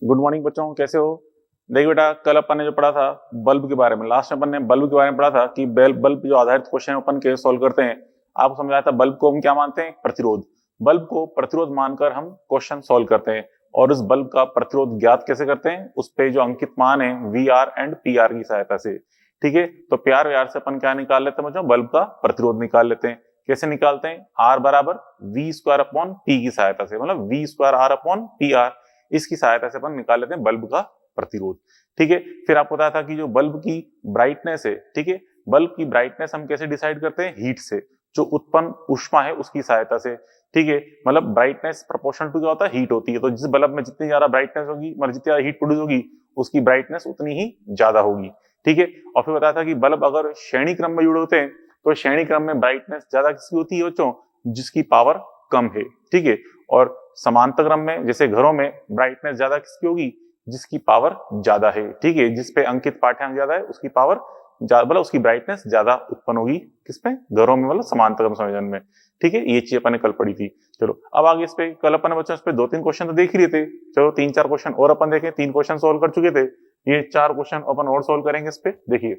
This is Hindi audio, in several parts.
गुड मॉर्निंग बच्चों, कैसे हो? देखिए बेटा, कल अपन ने जो पढ़ा था बल्ब के बारे में, लास्ट में अपन ने बल्ब के बारे में पढ़ा था कि बल्ब जो आधारित क्वेश्चन अपन के सॉल्व करते हैं। आपको समझ आया था बल्ब को हम क्या मानते हैं? प्रतिरोध। बल्ब को प्रतिरोध मानकर हम क्वेश्चन सॉल्व करते हैं और उस बल्ब का प्रतिरोध ज्ञात कैसे करते हैं? उस पे जो अंकित मान है V R and P R की सहायता से। ठीक है, तो पी आर वी आर से अपन क्या निकाल लेते हैं बच्चों? बल्ब का प्रतिरोध निकाल लेते हैं। कैसे निकालते हैं? आर बराबर वी स्क्वायर अपॉन पी की सहायता से, मतलब V square R upon P R, इसकी सहायता से अपन निकाल लेते हैं बल्ब का प्रतिरोध। ठीक है, फिर आपको बताया था कि जो बल्ब की ब्राइटनेस है, ठीक है, बल्ब की ब्राइटनेस हम कैसे डिसाइड करते हैं? हीट से, जो उत्पन्न ऊष्मा है उसकी सहायता से। ठीक है, मतलब ब्राइटनेस प्रोपोर्शनल टू क्या होता है? हीट होती है। तो जिस बल्ब में जितनी ज्यादा ब्राइटनेस होगी, मतलब जितनी ज्यादा हीट प्रोड्यूस होगी, उसकी ब्राइटनेस उतनी ही ज्यादा होगी। ठीक है, और फिर बताया था कि बल्ब अगर श्रेणी क्रम में जुड़े होते हैं तो श्रेणी क्रम में ब्राइटनेस ज्यादा किसकी होती है बच्चों? जिसकी पावर कम है। ठीक है, और समांतर क्रम में जैसे घरों में ब्राइटनेस ज्यादा किसकी होगी? जिसकी पावर ज्यादा है। ठीक है, जिसपे अंकित पाठ्यांक ज्यादा है उसकी पावर मतलब उसकी ब्राइटनेस ज्यादा उत्पन्न होगी किसपे? घरों में, मतलब समांतर क्रम संयोजन में। ठीक है, ये चीज अपन ने कल पढ़ी थी। चलो अब आगे इस पे, कल अपन ने बच्चों इस पे 2-3 क्वेश्चन तो देख ही रहे थे। चलो 3-4 क्वेश्चन और अपन देखें। 3 क्वेश्चन सोल्व कर चुके थे, ये 4 क्वेश्चन अपन और सोल्व करेंगे इस पे। देखिए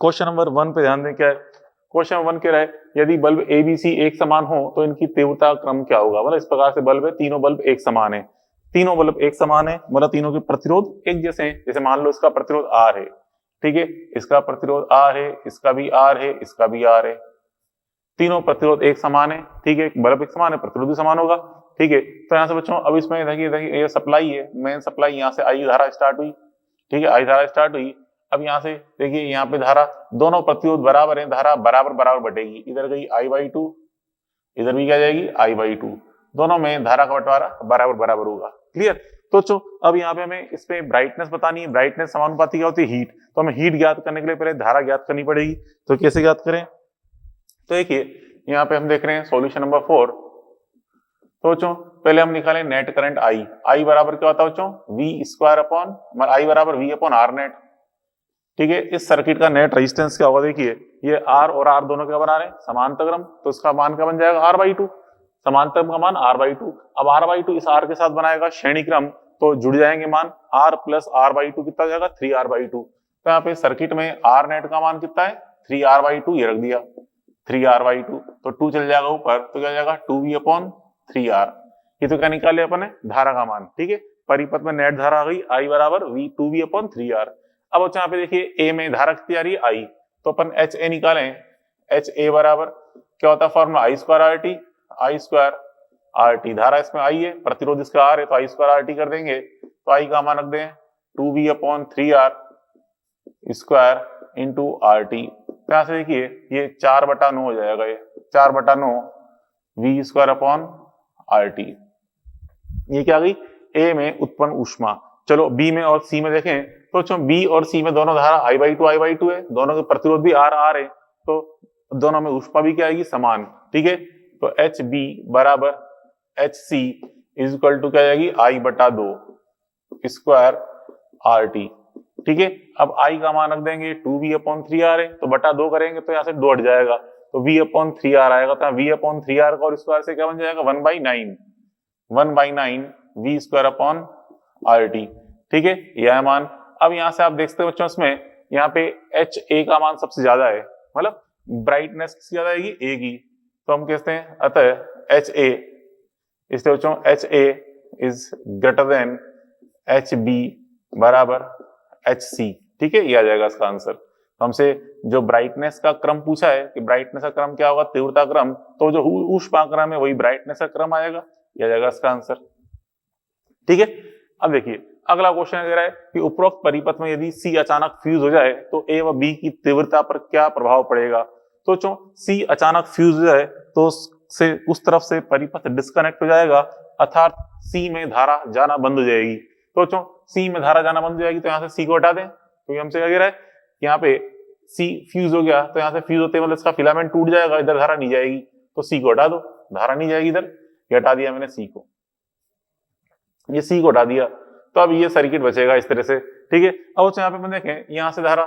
क्वेश्चन नंबर 1 पे ध्यान दें, क्या है क्वेश्चन 1 कह रहा है? यदि बल्ब ए बी सी एक समान हो तो इनकी तीव्रता क्रम क्या होगा? मतलब इस प्रकार से बल्ब है, तीनों बल्ब एक समान है, तीनों बल्ब एक समान है, मतलब तीनों के प्रतिरोध एक जैसे हैं। जैसे मान लो इसका प्रतिरोध आर है, ठीक है, इसका प्रतिरोध आर है, इसका भी आर है, इसका भी आर है, तीनों प्रतिरोध एक समान है। ठीक है, बल्ब एक समान है, प्रतिरोध भी समान होगा। ठीक है, तो यहाँ से बच्चों अब इसमें देखिए देखिए ये सप्लाई है, मेन सप्लाई, यहाँ से आई धारा स्टार्ट हुई। ठीक है, आई धारा स्टार्ट हुई। अब यहाँ से देखिए यहाँ पे धारा, दोनों प्रतिरोध बराबर है, धारा बराबर बराबर बटेगी। इधर गई I/2, इधर भी क्या जाएगी? I/2। दोनों में धारा का बंटवारा बराबर बराबर होगा। क्लियर? तो चलो अब यहाँ पे हमें इस पे ब्राइटनेस बतानी है। ब्राइटनेस समानुपाती क्या होती है? हीट। तो हमें हीट ज्ञात करने के लिए पहले धारा ज्ञात करनी पड़ेगी। तो कैसे ज्ञात करें? तो देखिए यहाँ पे हम देख रहे हैं सॉल्यूशन नंबर 4। तो बच्चों पहले हम निकालें नेट करंट आई बराबर क्या होता है बच्चों? वी स्क्वायर अपॉन, आई बराबर वी अपॉन आर नेट। ठीक है, इस सर्किट का नेट रेजिस्टेंस क्या होगा? देखिए ये आर और आर दोनों क्या बना रहे हैं? समांतर क्रम, तो इसका मान क्या बन जाएगा? R/2। समांतर क्रम का मान R/2। अब R/2 इस R के साथ बनाएगा श्रेणी क्रम, तो जुड़ जाएंगे मान। R प्लस R/2 कितना हो जाएगा? 3R/2। तो यहाँ पे सर्किट में आर नेट का मान कितना है? 3R/2, ये रख दिया 3R/2, तो 2 चल जाएगा ऊपर, तो क्या जाएगा? 2V/3R। ये तो क्या निकाले अपन ने? धारा का मान। ठीक है, परिपथ में नेट धारा आ गई I बराबर 2V/3R। अब बच्चों यहाँ पे देखिए ए में धारा कितनी आ रही है? आई, तो अपन एच ए निकालें। एच ए बराबर क्या होता है फॉर्मूला? आई स्क्वायर आर टी। आई स्क्वायर आर टी, धारा इसमें आई है, प्रतिरोध इसका आर है, तो आई स्क्वायर आर टी कर देंगे। तो आई का मान रख दें 2V/3R square into R T. तो यहाँ से देखिए ये 4/9 हो जाएगा, ये 4/9 V square upon R T. ये क्या गई? ए में उत्पन्न ऊष्मा। चलो बी में और सी में देखें, तो बच्चों बी और सी में दोनों धारा I/2 है, दोनों के प्रतिरोध भी आर आर है, तो दोनों में ऊष्मा भी क्या आएगी? समान। ठीक है, तो एच बी बराबर H C is equal to क्या जाएगी? I/2 square R T. ठीक है, अब आई का मान रख देंगे 2V/3R है, तो बटा 2 करेंगे तो यहाँ से 2 हट जाएगा, तो V/3R आएगा। तो V/3R का और स्क्वायर से क्या बन जाएगा? 1/9 V square upon R T. ठीक है, यह मान। अब यहां से आप देख सकते हो बच्चों, इसमें यहाँ पे एच ए का मान सबसे ज्यादा है, मतलब ब्राइटनेस किसकी ज्यादा आएगी? ए की। तो हम कहते हैं अतः एच ए, इसलिए बच्चों H A is greater than H B बराबर एच सी। ठीक है, ये आ जाएगा इसका आंसर। तो हमसे जो ब्राइटनेस का क्रम पूछा है कि ब्राइटनेस का क्रम क्या होगा? तीव्रता क्रम, तो जो ऊष्मा क्रम है वही ब्राइटनेस का क्रम आएगा, ये आ जाएगा इसका आंसर। ठीक है, अब देखिए अगला क्वेश्चन कह रहा है कि उपरोक्त परिपथ में यदि सी अचानक फ्यूज हो जाए तो ए व बी की तीव्रता पर क्या प्रभाव पड़ेगा? तो जो सी अचानक फ्यूज हो जाए तो से उस तरफ से परिपथ डिस्कनेक्ट हो जाएगा, अर्थात सी में धारा जाना बंद हो जाएगी। तो जो सी में धारा जाना बंद हो जाएगी तो यहाँ से सी को हटा दें। तो हमसे क्या कह रहा है? यहाँ पे सी फ्यूज हो गया, तो यहाँ से फ्यूज होते मतलब इसका फिलामेंट टूट जाएगा, इधर धारा नहीं जाएगी, तो सी को हटा दो, धारा नहीं जाएगी इधर, ये हटा दिया मैंने सी को, ये सी को हटा दिया। तो अब ये सर्किट बचेगा इस तरह से। ठीक है, अब यहाँ पे देखें, यहाँ से धारा,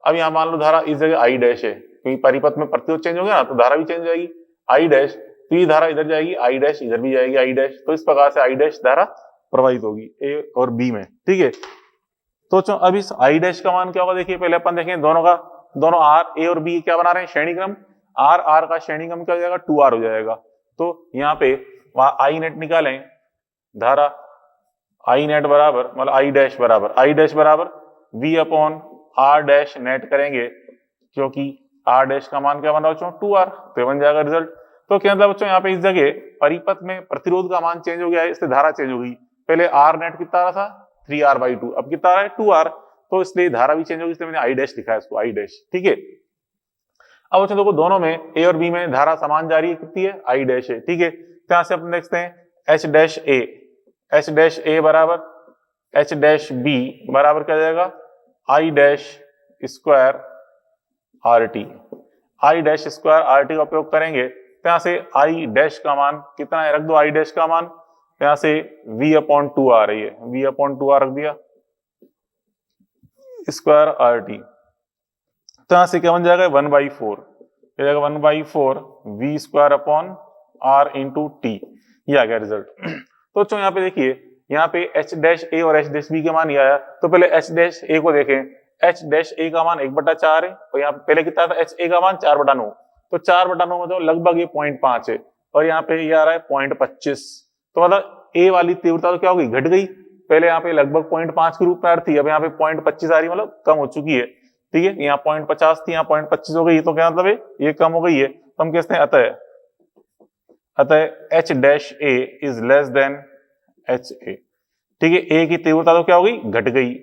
अब यहाँ मान लो धारा इस जगह आई डैश है, क्योंकि परिपथ में प्रतिरोध चेंज हो गया ना, तो धारा भी चेंज हो जाएगी। आई डैश, तो ये धारा इधर जाएगी, आई डैश इधर भी जाएगी, आई डैश, तो इस प्रकार से आई डैश धारा प्रवाहित होगी ए और बी में, ठीक है। तो अब इस आई डैश का मान क्या होगा, देखिए पहले अपन देखें दोनों आर ए और बी क्या बना रहे हैं, श्रेणी क्रम। आर आर का श्रेणी क्रम क्या हो जाएगा, 2r हो जाएगा। तो यहाँ पे आई नेट निकालें, धारा आई नेट बराबर मतलब आई डैश बराबर V upon R dash net करेंगे, क्योंकि आर डैश का मान क्या बन रहा है बच्चों, 2r, तो बन जाएगा रिजल्ट। तो क्या मतलब बच्चों, यहाँ पे इस जगह परिपथ में प्रतिरोध का मान चेंज हो गया है, इससे धारा चेंज हो गई। पहले आर नेट कितना आ रहा था, 3r/2, अब कितना आ रहा है 2r, तो इसलिए धारा भी चेंज होगी, इसलिए मैंने आई डैश लिखा है इसको, आई डैश, ठीक है। अब बच्चों देखो दोनों में ए और बी में धारा समान जा रही है, कितनी है, आई डैश है, ठीक है। तो यहां से अपन देखते हैं एच डैश ए बराबर एच डैश बी बराबर क्या जाएगा, I dash square R T. I dash square R T का उपयोग करेंगे, तो यहां से आई डैश का मान कितना है, रख दो आई डैश का मान, तो यहां से v अपॉन 2 आ रही है, v अपॉन 2 रख दिया, स्क्वायर आर टी। तो यहां से क्या बन जाएगा, 1/4 जाएगा, 1/4 v square upon R into T, ये आ गया रिजल्ट। तो बच्चों यहाँ पे देखिए, यहाँ पे एच डैश ए और एच डैश बी के मान ये आया। तो पहले एच डैश ए को देखें, एच डैश ए का मान 1/4 है, और यहाँ पे पहले कितना था, एच ए का मान 4/9, तो 4/9 मतलब लगभग ये 0.5 है, और यहाँ पे ये आ रहा है 0.25, तो मतलब ए वाली तीव्रता तो क्या हो गई, घट गई। पहले यहाँ पे लगभग 0.5 के रूप में आ रही थी, अब यहाँ पे 0.25 आ रही, मतलब कम हो चुकी है, ठीक है। यहाँ 0.50 थी, यहाँ 0.25 हो गई, तो क्या मतलब है, ये कम हो गई है। तो हम कहते हैं अतः H dash A is less than H A, ठीक है। ए की तीव्रता तो क्या हो गई, घट गई,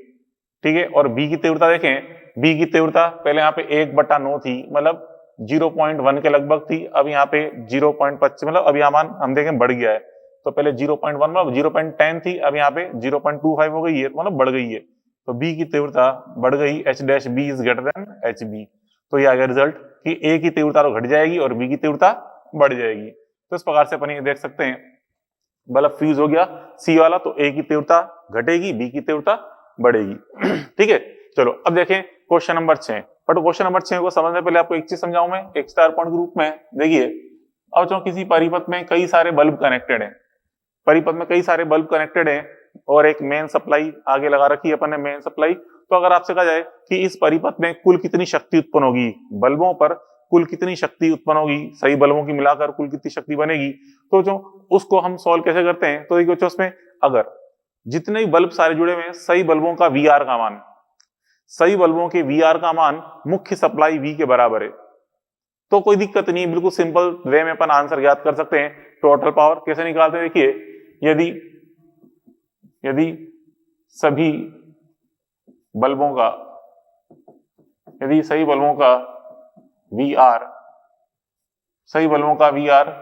ठीक है। और बी की तीव्रता देखें, बी की तीव्रता पहले यहाँ पे 1/9 थी, मतलब 0.1 के लगभग थी, अब यहाँ पे 0.25 मतलब अब यहाँ मान हम देखें बढ़ गया है। तो पहले 0.1 मतलब 0.10 थी, अब यहाँ पे 0.25 हो गई है, मतलब बढ़ गई है। तो बी की तीव्रता बढ़ गई, H dash B is greater than H B. तो ये आ गया रिजल्ट कि ए की तीव्रता तो घट जाएगी और बी की तीव्रता बढ़ जाएगी। तो इस प्रकार से अपन ये देख सकते हैं, बल्ब फ्यूज हो गया सी वाला, तो ए की तीव्रता घटेगी, बी की तीव्रता बढ़ेगी, ठीक है। चलो अब देखें question number 6। But question number 6 को समझने पहले आपको एक चीज समझाऊं मैं, एक स्टार पॉइंट के रूप में। देखिए अब जो किसी परिपथ में कई सारे बल्ब कनेक्टेड हैं, परिपथ में कई सारे बल्ब कनेक्टेड हैं, और एक मेन सप्लाई आगे लगा रखी है अपन ने, मेन सप्लाई। तो अगर आपसे कहा जाए कि इस परिपथ में कुल कितनी शक्ति उत्पन्न होगी, बल्बों पर कुल कितनी शक्ति उत्पन्न होगी, सही बल्बों की मिलाकर कुल कितनी शक्ति बनेगी, तो जो उसको हम सॉल्व कैसे करते हैं। तो देखिए उसमें अगर जितने भी बल्ब सारे जुड़े हुए हैं, सही बल्बों का वी आर का मान, सही बल्बों के वी आर का मान मुख्य सप्लाई वी के बराबर है, तो कोई दिक्कत नहीं, बिल्कुल सिंपल वे में अपन आंसर ज्ञात कर सकते हैं। टोटल पावर कैसे निकालते हैं, देखिए यदि सभी बल्बों का, यदि सही बल्बों का वी आर, सही बल्बों का वी आर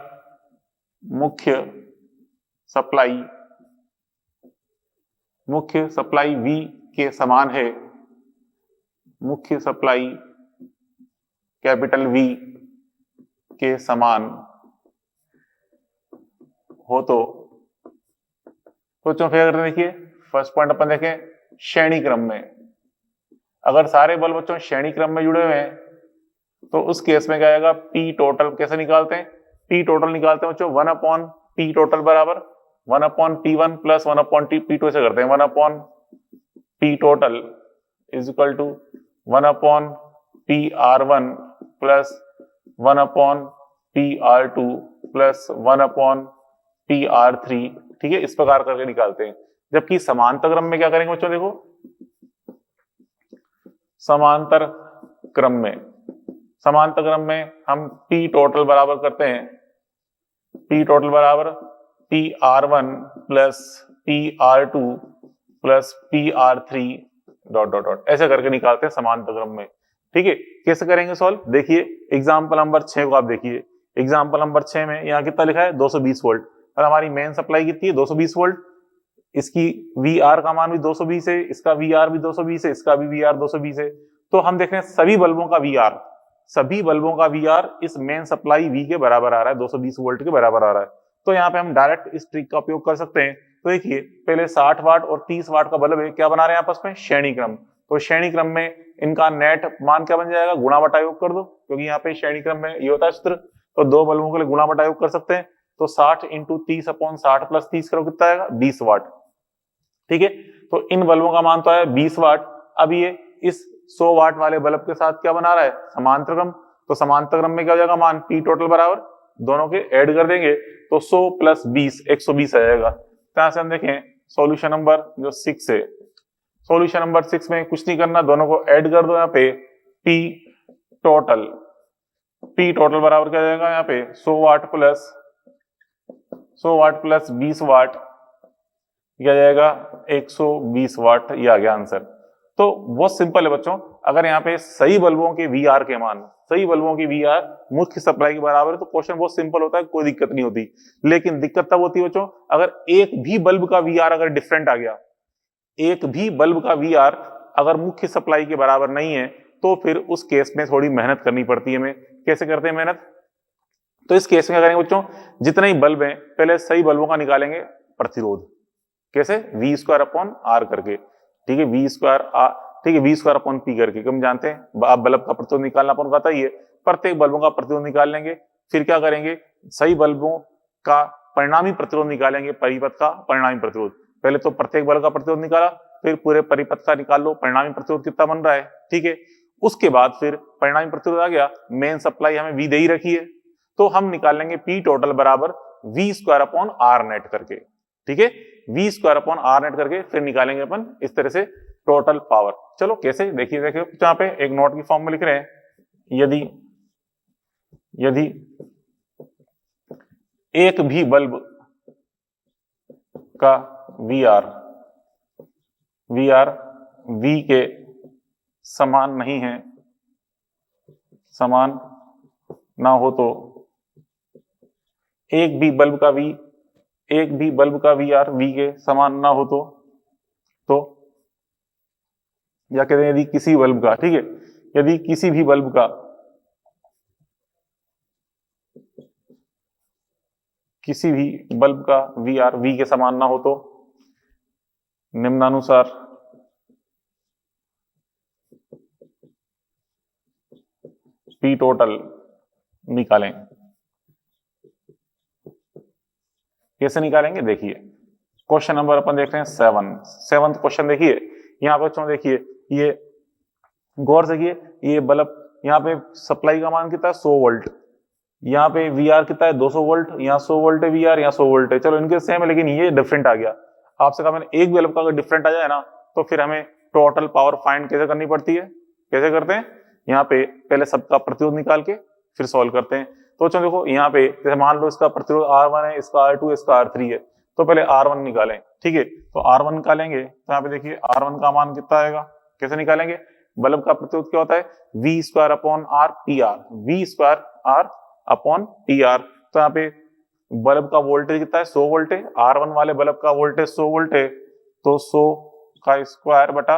मुख्य सप्लाई वी के समान है, मुख्य सप्लाई कैपिटल वी के समान हो, तो फिर अगर देखिए फर्स्ट पॉइंट अपन देखें, श्रेणी क्रम में अगर सारे बल्ब बच्चों श्रेणी क्रम में जुड़े हुए हैं, तो उस केस में क्या आएगा, पी टोटल कैसे निकालते हैं, पी टोटल निकालते हैं बच्चों 1/P टोटल बराबर 1/P1 प्लस 1/P2 ऐसे करते हैं, 1/P total is equal to 1/PR1 plus 1/PR2 plus 1/PR3, ठीक है। इस प्रकार करके निकालते हैं। जबकि समांतर क्रम में क्या करेंगे बच्चों, देखो समांतर क्रम में हम P टोटल बराबर करते हैं, P टोटल बराबर PR1 plus PR2 plus PR3 ... ऐसे करके निकालते हैं समांतर क्रम में, ठीक है। कैसे करेंगे सॉल्व, देखिए एग्जांपल नंबर 6 को आप देखिए। एग्जांपल नंबर 6 में यहाँ कितना लिखा है, 220 वोल्ट, और हमारी मेन सप्लाई कितनी है, 220 वोल्ट। इसकी वी आर का मान भी 220 है, इसका वी आर भी 220 है, इसका भी वी आर 220 है। तो हम देख रहे हैं सभी बल्बों का वी आर इस मेन सप्लाई वी के बराबर आ रहा है, 220 वोल्ट के बराबर आ रहा है। तो यहाँ पे हम डायरेक्ट इस ट्रिक का उपयोग कर सकते हैं। तो देखिए पहले 60 वाट और 30 वाट का बल्ब है, क्या बना रहे हैं आपस में, श्रेणी क्रम। तो श्रेणी क्रम में इनका नेट मान क्या बन जाएगा, गुणा बटा योग कर दो, क्योंकि यहाँ पे श्रेणी क्रम में ये होता है सूत्र। तो दो बल्बों के लिए गुणा बटा योग कर सकते हैं। तो 60 × 30/60 + 30 करो, कितना आएगा, 20 वाट। ठीक है, तो इन बल्बों का मान तो है 20 वाट। अब ये इस 100 वाट वाले बल्ब के साथ क्या बना रहा है, समांतर क्रम। तो समांतर क्रम में क्या हो जाएगा मान, पी टोटल बराबर दोनों के ऐड कर देंगे तो 100 प्लस 20 120 आ जाएगा। तो से हम देखें सॉल्यूशन नंबर जो 6 है, सॉल्यूशन नंबर 6 में कुछ नहीं करना, दोनों को ऐड कर दो यहाँ पे, पी टोटल बराबर क्या जाएगा यहाँ पे 100 वाट प्लस 20 वाट क्या जाएगा 120 वाट। ये आ गया आंसर। तो बहुत सिंपल है बच्चों, अगर यहाँ पे सही बल्बों के वीआर के मान, सही बल्बों की वीआर मुख्य सप्लाई के बराबर है तो क्वेश्चन बहुत सिंपल होता है, कोई दिक्कत नहीं होती। लेकिन दिक्कत तब होती है बच्चों अगर एक भी बल्ब का वीआर अगर डिफरेंट आ गया, एक भी बल्ब का वीआर अगर मुख्य सप्लाई के बराबर नहीं है तो फिर उस केस में थोड़ी मेहनत करनी पड़ती है। हमें कैसे करते हैं मेहनत, तो इस केस में क्या करेंगे बच्चों, जितने ही बल्ब हैं पहले सही बल्बों का निकालेंगे प्रतिरोध। कैसे, वी स्क्वायर अपॉन आर करके, ठीक है, वी स्क्वायर आर, ठीक है, वी स्क्वायर अपॉन पी करके। हम जानते हैं आप बल्ब का प्रतिरोध निकालना अपन को आता ही है, प्रत्येक बल्बों का प्रतिरोध निकाल लेंगे। फिर क्या करेंगे, सही बल्बों का परिणामी प्रतिरोध निकालेंगे, परिपथ का परिणामी प्रतिरोध। पहले तो प्रत्येक बल्ब का प्रतिरोध निकाला, फिर पूरे परिपथ का निकाल लो परिणामी प्रतिरोध कितना बन रहा है, ठीक है। उसके बाद फिर परिणामी प्रतिरोध आ गया, मेन सप्लाई हमें वी दे ही रखी है तो हम निकाल लेंगे पी टोटल बराबर V square upon R net करके, ठीक है, V square upon R net करके फिर निकालेंगे अपन इस तरह से टोटल पावर। चलो कैसे, देखिए यहाँ पे एक नोट की फॉर्म में लिख रहे हैं, यदि एक भी बल्ब का वीआर वी के समान नहीं है, समान ना हो तो एक भी बल्ब का वीआर वी के समान ना हो तो या कहते हैं यदि किसी बल्ब का, ठीक है, यदि किसी भी बल्ब का वीआर वी के समान ना हो तो निम्नानुसार पी टोटल निकालें। कैसे निकालेंगे, देखिए क्वेश्चन नंबर अपन देख रहे हैं 7th क्वेश्चन। देखिए यहाँ पे बच्चों देखिए, ये गौर से देखिए, ये बल्ब यहाँ पे सप्लाई का मान कितना है 100 वोल्ट, यहाँ पे वीआर कितना है 200 वोल्ट, यहाँ 100 वोल्ट है वीआर, यहाँ 100 वोल्ट है। चलो इनके सेम है लेकिन ये डिफरेंट आ गया। आपसे कहा मैंने एक बल्ब का अगर डिफरेंट आ जाए ना तो फिर हमें टोटल पावर फाइंड कैसे करनी पड़ती है, कैसे करते हैं, यहाँ पे पहले सबका प्रतिरोध निकाल के फिर सॉल्व करते हैं। तो चलो देखो यहाँ पे जैसे मान लो इसका प्रतिरोध R1 है, इसका R2 है, इसका R3 है, तो पहले R1 निकालें, ठीक है। तो R1 निकालेंगे तो यहाँ पे देखिए R1 का मान कितना आएगा, कैसे निकालेंगे, बल्ब का प्रतिरोध क्या होता है V square upon R P R, V square R upon P R. तो यहाँ पे बल्ब का वोल्टेज कितना है 100 वोल्ट है, R1 वाले बल्ब का वोल्टेज 100 वोल्ट है, तो 100 का स्क्वायर बटा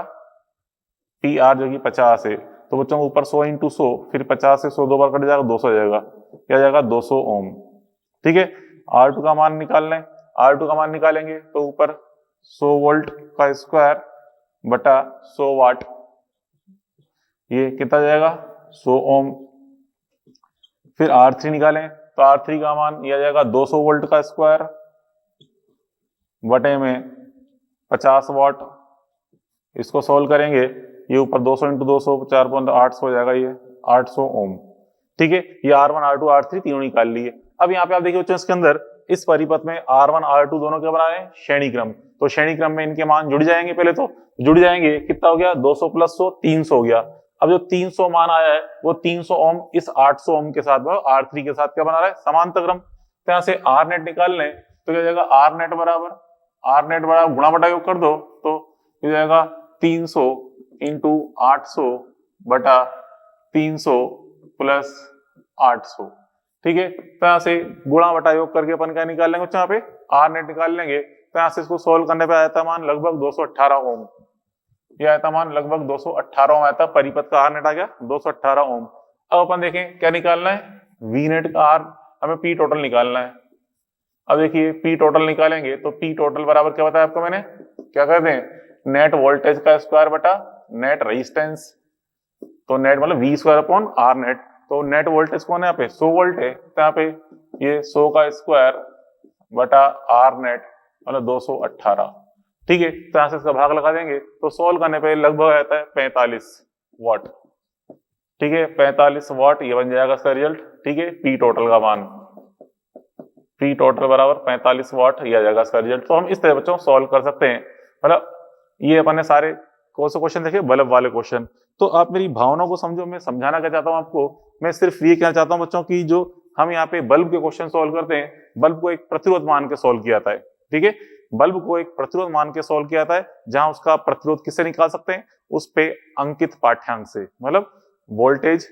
पी आर जो कि 50 है। तो बच्चों ऊपर 100 इंटू 100, फिर 50 से 100 दो बार कट जाएगा 200 जाएगा, क्या जाएगा 200 ओम, ठीक है। R2 का मान निकाल लें, R2 का मान निकालेंगे तो ऊपर 100 वोल्ट का स्क्वायर बटा 100 वाट, ये कितना जाएगा 100 ओम। फिर R3 निकालें तो R3 का मान यह जाएगा 200 वोल्ट का स्क्वायर बटे में 50 वाट। इसको सोल्व करेंगे, ये ऊपर 200 इंटू 200 4.8 हो जाएगा, ये 800 ओम, ठीक है। ये R1 R2 R3 तीनों निकाल लिए। अब यहाँ पे आप देखिए बच्चों इसके अंदर इस परिपथ में R1 R2 दोनों क्या बना रहे हैं, श्रेणी क्रम। तो श्रेणी क्रम में इनके मान जुड़ जाएंगे, पहले तो जुड़ जाएंगे, कितना हो गया 200 प्लस 100 300 हो गया। अब जो 300 मान आया है वो 300 ओम इस 800 ओम के साथ R3 के साथ क्या बना रहा है, समांतर क्रम। तो यहाँ से R नेट निकाल लें तो क्या जाएगा R नेट बराबर गुणा बटा योग कर दो तो ये जाएगा 300 इंटू 800 बटा 300 प्लस 800, ठीक है। तो यहाँ से गुणा बटा योग करके अपन क्या निकाल लेंगे, यहाँ पे R नेट निकाल लेंगे। तो यहाँ से इसको सोल्व करने पे आया था मान लगभग 218 ओम, यह आया था मान लगभग 218 ओम आया था, परिपथ का R नेट आ गया 218 ओम। अब अपन देखें क्या निकालना है, V नेट का R, हमें P टोटल निकालना है। अब देखिए P टोटल निकालेंगे तो P टोटल बराबर क्या बताया आपको मैंने, क्या कहते हैं, नेट वोल्टेज का स्क्वायर बटा नेट रेजिस्टेंस। तो नेट मतलब V square upon R net. तो नेट वोल्टेज कौन है यहाँ पे 100 वोल्ट है, तो यहाँ पे ये 100 का स्क्वायर बटा R नेट मतलब 218। ठीक है, तो यहां से इसका भाग लगा देंगे तो सोल्व करने पे लगभग आता है 45 वाट। ठीक है, 45 वाट ये बन जाएगा इसका रिजल्ट। ठीक है, पी टोटल का मान, पी टोटल बराबर 45 वाट ये आ जाएगा इसका रिजल्ट। तो हम इस तरह बच्चों सॉल्व कर सकते हैं। मतलब ये अपन ने सारे कौन से क्वेश्चन देखे, बल्ब वाले क्वेश्चन। तो आप मेरी भावनाओं को समझो, मैं समझाना क्या चाहता हूँ आपको, मैं सिर्फ ये कहना चाहता हूँ बच्चों की जो हम यहाँ पे बल्ब के क्वेश्चन सॉल्व करते हैं, बल्ब को एक प्रतिरोध मान के सॉल्व किया जाता है। ठीक है, बल्ब को एक प्रतिरोध मान के सॉल्व किया जाता है, जहां उसका प्रतिरोध किससे निकाल सकते हैं, उस पे अंकित पाठ्यांक से, मतलब वोल्टेज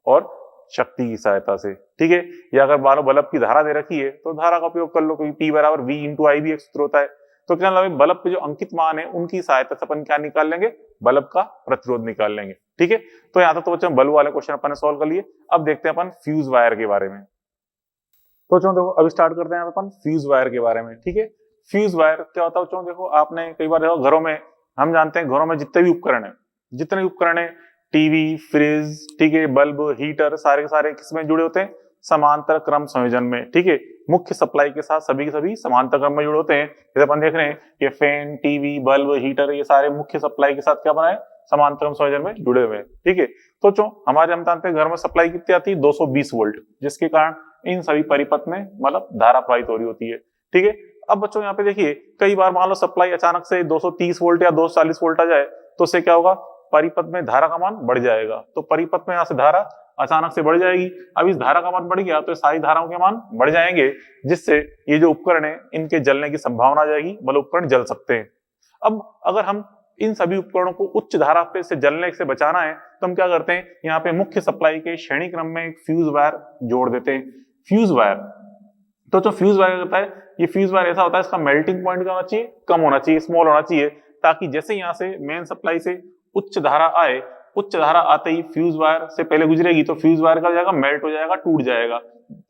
और शक्ति की सहायता से। ठीक है, या अगर मान लो बल्ब की धारा दे रखी है तो धारा का उपयोग कर लो, क्योंकि P बराबर V इंटू आई भी एक सूत्र होता है। तो क्या मतलब बल्ब पे जो अंकित मान है उनकी सहायता से अपन क्या निकाल लेंगे, बल्ब का प्रतिरोध निकाल लेंगे। ठीक है, तो यहाँ तक तो बच्चों बल्ब वाले क्वेश्चन अपन ने सॉल्व कर लिए। अब देखते हैं अपन फ्यूज वायर के बारे में। तो बच्चों देखो अभी स्टार्ट करते हैं अपन फ्यूज वायर के बारे में। ठीक है, फ्यूज वायर क्या होता है बच्चों, देखो आपने कई बार देखो घरों में, हम जानते हैं घरों में जितने भी उपकरण है, जितने भी उपकरण है, टीवी, फ्रिज, ठीक है, बल्ब, हीटर, सारे के सारे किसमें जुड़े होते हैं, समांतर क्रम संयोजन में। ठीक है, मुख्य सप्लाई के साथ सभी के सभी समांतर क्रम में जुड़े होते हैं। जैसे अपन देख रहे हैं ये फैन, टीवी, बल्ब, हीटर, ये सारे मुख्य सप्लाई के साथ क्या बनाए, समांतर क्रम संयोजन में जुड़े हुए हैं। ठीक है, तो जो हमारे हम जानते हैं घर में सप्लाई कितनी आती है, 220 वोल्ट, जिसके कारण इन सभी परिपथ में मतलब धारा प्रवाहित हो रही होती है। ठीक है, अब बच्चों यहाँ पे देखिए कई बार मान लो सप्लाई अचानक से 230 वोल्ट या 240 वोल्ट आ जाए, तो उससे क्या होगा, परिपथ में धारा का मान बढ़ जाएगा। तो परिपथ में यहाँ से धारा अचानक से बढ़ जाएगी। अब इस धारा का मान बढ़ गया तो सारी धाराओं के मान बढ़ जाएंगे, जिससे ये जो उपकरण है इनके जलने की संभावना आ जाएगी, मतलब उपकरण जल सकते हैं। अब अगर हम इन सभी उपकरणों को उच्च धारा पे से जलने से बचाना है तो हम क्या करते हैं, यहाँ पे मुख्य सप्लाई के श्रेणी क्रम में एक फ्यूज वायर जोड़ देते हैं। फ्यूज वायर, तो जो फ्यूज वायर होता है, ये फ्यूज वायर ऐसा होता है, इसका मेल्टिंग पॉइंट क्या होना चाहिए, कम होना चाहिए, स्मॉल होना चाहिए, ताकि जैसे यहाँ से मेन सप्लाई से उच्च धारा आए, उच्च धारा आते ही फ्यूज वायर से पहले गुजरेगी तो फ्यूज वायर का हो जाएगा, मेल्ट हो जाएगा, टूट जाएगा,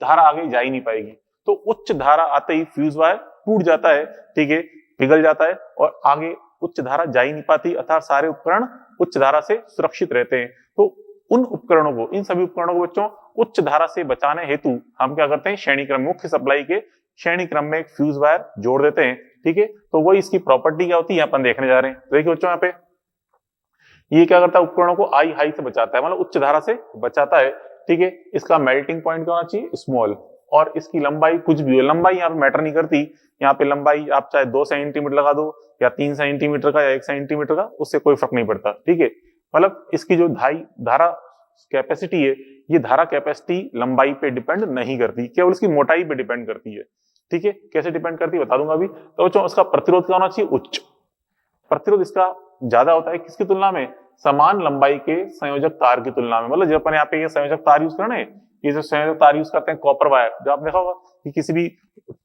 धारा आगे जा ही नहीं पाएगी। तो उच्च धारा आते ही फ्यूज वायर टूट जाता है, ठीक है, पिघल जाता है और आगे उच्च धारा जा ही नहीं पाती, अर्थात सारे उपकरण उच्च धारा से सुरक्षित रहते हैं। तो उन उपकरणों को, इन सभी उपकरणों को बच्चों उच्च धारा से बचाने हेतु हम क्या करते हैं, श्रेणी क्रम, मुख्य सप्लाई के श्रेणी क्रम में एक फ्यूज वायर जोड़ देते हैं। ठीक है, तो वही इसकी प्रॉपर्टी क्या होती है अपन देखने जा रहे हैं। तो देखिए बच्चों यहाँ पे ये क्या करता है, उपकरणों को आई हाई से बचाता है, मतलब उच्च धारा से बचाता है। ठीक है, इसका मेल्टिंग पॉइंट क्या होना चाहिए, स्मॉल, और इसकी लंबाई कुछ भी हो, लंबाई यहाँ पे मैटर नहीं करती। यहाँ पे लंबाई आप चाहे 2 सेंटीमीटर लगा दो या 3 सेंटीमीटर का या 1 सेंटीमीटर का, उससे कोई फर्क नहीं पड़ता। ठीक है, मतलब इसकी जो धारा कैपेसिटी है, ये धारा कैपेसिटी लंबाई पे डिपेंड नहीं करती, केवल इसकी मोटाई पे डिपेंड करती है। ठीक है, कैसे डिपेंड करती है बता दूंगा अभी। तो बच्चों इसका प्रतिरोध क्या होना चाहिए, उच्च। प्रतिरोध इसका ज्यादा होता है किसकी तुलना में, समान लंबाई के संयोजक तार की तुलना में। मतलब जब अपन यहाँ पे ये संयोजक तार यूज करना है, ये जो संयोजक तार यूज करते हैं कॉपर वायर, जो आपने देखा होगा कि किसी भी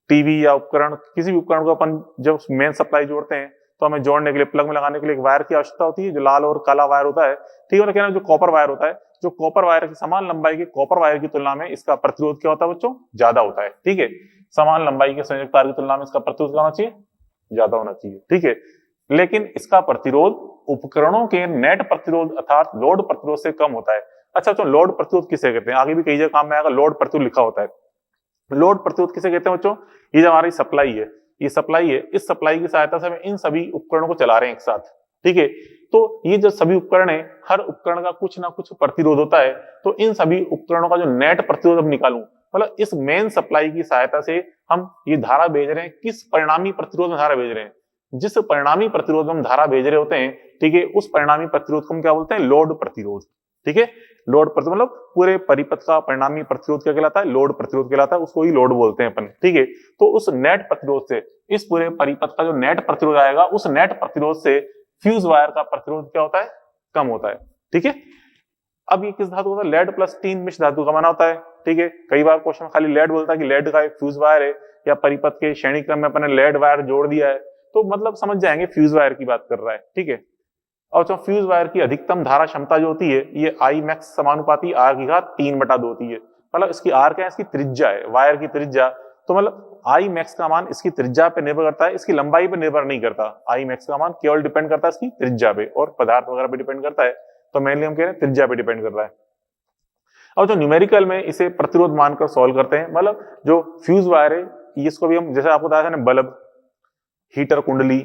टीवी या उपकरण, किसी भी उपकरण को अपन जब मेन सप्लाई जोड़ते हैं तो हमें जोड़ने के लिए, प्लग में लगाने के लिए एक वायर की आवश्यकता होती है, जो लाल और काला वायर होता है। ठीक है, कहना जो कॉपर वायर होता है, जो कॉपर वायर की समान लंबाई के कॉपर वायर की तुलना में इसका प्रतिरोध क्या होता है बच्चों, ज्यादा होता है। ठीक है, समान लंबाई के संयोजक तार की तुलना में इसका प्रतिरोध क्या होना चाहिए, ज्यादा होना चाहिए। ठीक है, लेकिन इसका प्रतिरोध उपकरणों के नेट प्रतिरोध अर्थात लोड प्रतिरोध से कम होता है। अच्छा, तो लोड प्रतिरोध किसे कहते हैं, आगे भी कई जगह काम में आएगा, लोड प्रतिरोध लिखा होता है। लोड प्रतिरोध किसे कहते हैं बच्चों, ये जो हमारी सप्लाई है, ये सप्लाई है, इस सप्लाई की सहायता से हम इन सभी उपकरणों को चला रहे हैं एक साथ। ठीक है, तो ये जो सभी उपकरण है, हर उपकरण का कुछ ना कुछ प्रतिरोध होता है। तो इन सभी उपकरणों का जो नेट प्रतिरोध अब निकालूं, मतलब इस मेन सप्लाई की सहायता से हम ये धारा भेज रहे हैं, किस परिणामी प्रतिरोध में धारा भेज रहे हैं, जिस परिणामी प्रतिरोध में हम धारा भेज रहे होते हैं। ठीक है, उस परिणामी प्रतिरोध को हम क्या बोलते हैं, लोड प्रतिरोध। ठीक है, लोड प्रतिरोध मतलब पूरे परिपथ का परिणामी प्रतिरोध क्या कहलाता है, लोड प्रतिरोध कहलाता है, उसको ही लोड बोलते हैं अपन। ठीक है, तो उस नेट प्रतिरोध से, इस पूरे परिपथ का जो नेट प्रतिरोध आएगा, उस नेट प्रतिरोध से फ्यूज वायर का प्रतिरोध क्या होता है, कम होता है। ठीक है, अब ये किस धातु का, लेड प्लस टीन मिश्र धातु का बना होता है। ठीक है, कई बार क्वेश्चन खाली लेड बोलता है कि लेड का एक फ्यूज वायर है, या परिपथ के श्रेणी क्रम में अपने लेड वायर जोड़ दिया है, तो मतलब समझ जाएंगे फ्यूज वायर की बात कर रहा है। ठीक है, और जो फ्यूज वायर की अधिकतम धारा क्षमता जो होती है, ये आई मैक्स समानुपाती आर की घात 3/2 होती है। मतलब इसकी आर क्या है, इसकी त्रिज्या है, वायर की त्रिज्या। तो मतलब आई मैक्स का मान इसकी त्रिज्या पे निर्भर करता है, इसकी लंबाई पे निर्भर नहीं करता। आई मैक्स का मान केवल डिपेंड करता है इसकी त्रिज्या पे, और पदार्थ वगैरह पे डिपेंड करता है। तो मेनली हम कह रहे हैं त्रिज्या पे डिपेंड कर रहा है। और जो न्यूमेरिकल में इसे प्रतिरोध मानकर सॉल्व करते हैं, मतलब जो फ्यूज वायर है, इसको भी हम जैसे आपको बताया था ना, बल्ब, हीटर कुंडली,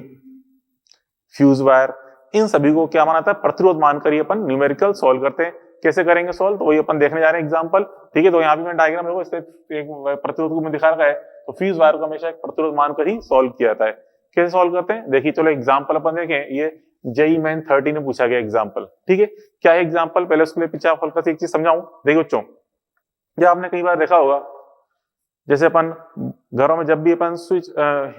फ्यूज वायर, इन सभी को क्या माना था, प्रतिरोध मानकर ही अपन न्यूमेरिकल सॉल्व करते हैं। कैसे करेंगे सॉल्व, तो वही अपन देखने जा रहे हैं एग्जांपल। ठीक है, तो यहाँ भी मैं डायग्राम देखो इससे एक प्रतिरोध को मैं दिखा रखा है, तो फ्यूज वायर को हमेशा एक प्रतिरोध मानकर ही सॉल्व किया जाता है। कैसे सॉल्व करते हैं, देखिए चलो एग्जाम्पल अपन देखें, ये जेई मेन 30 में पूछा गया एग्जाम्पल। ठीक है, क्या है एग्जाम्पल, पहले उसके लिए पीछे आप हल्का सी एक चीज समझाऊं। देखिए बच्चों, या आपने कई बार देखा होगा, जैसे अपन घरों में जब भी अपन स्विच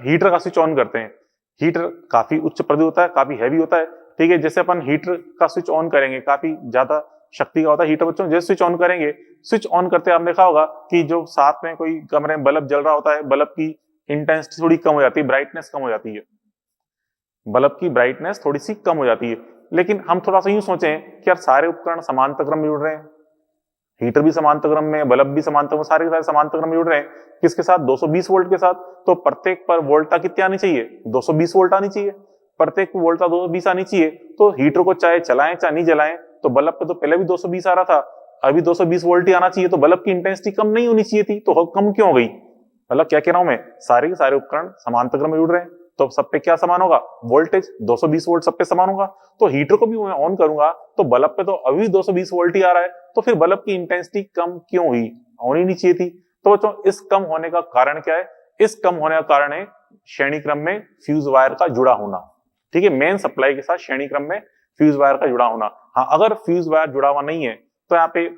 हीटर का स्विच ऑन करते हैं, हीटर काफी उच्च प्रदीप होता है, काफी हैवी होता है। ठीक है, जैसे अपन हीटर का स्विच ऑन करेंगे, काफी ज्यादा शक्ति का होता है हीटर बच्चों, जैसे स्विच ऑन करेंगे, स्विच ऑन करते आपने देखा होगा कि जो साथ में कोई कमरे में बल्ब जल रहा होता है, बल्ब की इंटेंसिटी थोड़ी कम हो जाती है, ब्राइटनेस कम हो जाती है, बल्ब की ब्राइटनेस थोड़ी सी कम हो जाती है। लेकिन हम थोड़ा सा यूं सोचें कि यार सारे उपकरण समांतर क्रम में जुड़ रहे हैं, हीटर भी समांतर क्रम में, बल्ब भी समांतर में, सारे के सारे समांतर क्रम में जुड़ रहे हैं, किसके साथ, 220 वोल्ट के साथ। तो प्रत्येक पर वोल्टता कितनी आनी चाहिए, 220 वोल्ट आनी चाहिए, प्रत्येक वोल्टता 220 आनी चाहिए। तो हीटर को चाहे चलाएं चाहे नहीं जलाएं, तो बल्ब पे तो पहले भी 220 आ रहा था, अभी 220 वोल्ट ही आना चाहिए, तो बल्ब की इंटेंसिटी कम नहीं होनी चाहिए थी, तो कम क्यों हो गई। मतलब क्या कह रहा हूं मैं, सारे के सारे उपकरण समांतर क्रम में जुड़ रहे हैं, तो सब पे क्या समान होगा, वोल्टेज 220 वोल्ट सब पे समान होगा। तो हीटर को भी मैं ऑन करूंगा तो बल्ब पे तो अभी 220 वोल्ट ही आ रहा है, तो फिर बल्ब की इंटेंसिटी कम क्यों हुई, होनी नहीं चाहिए थी। तो बच्चों इस कम होने का कारण क्या है, इस कम होने का कारण है श्रेणी क्रम में फ्यूज वायर का जुड़ा होना। ठीक है, मेन सप्लाई के साथ श्रेणी क्रम में फ्यूज वायर का जुड़ा होना। हाँ, अगर फ्यूज वायर जुड़ा हुआ नहीं है तो यहाँ पे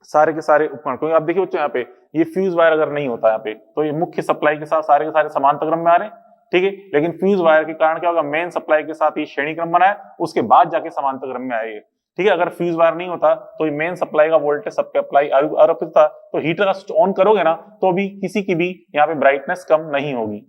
सारे के सारे उपकरण, क्योंकि आप देखिए बच्चों यहाँ पे ये फ्यूज वायर अगर नहीं होता यहाँ पे, तो ये मुख्य सप्लाई के साथ सारे के सारे समांतर क्रम में आ रहे हैं। ठीक है, लेकिन फ्यूज वायर के कारण क्या होगा, मेन सप्लाई के साथ ये श्रेणी क्रम बना है, उसके बाद जाके समांतर क्रम में आएगी। ठीक है, अगर फ्यूज वायर नहीं होता तो ये मेन सप्लाई का वोल्टेज सब पे अप्लाई आरोपित था, तो हीटर का स्विच ऑन करोगे ना तो भी किसी की भी यहाँ पे ब्राइटनेस कम नहीं होगी।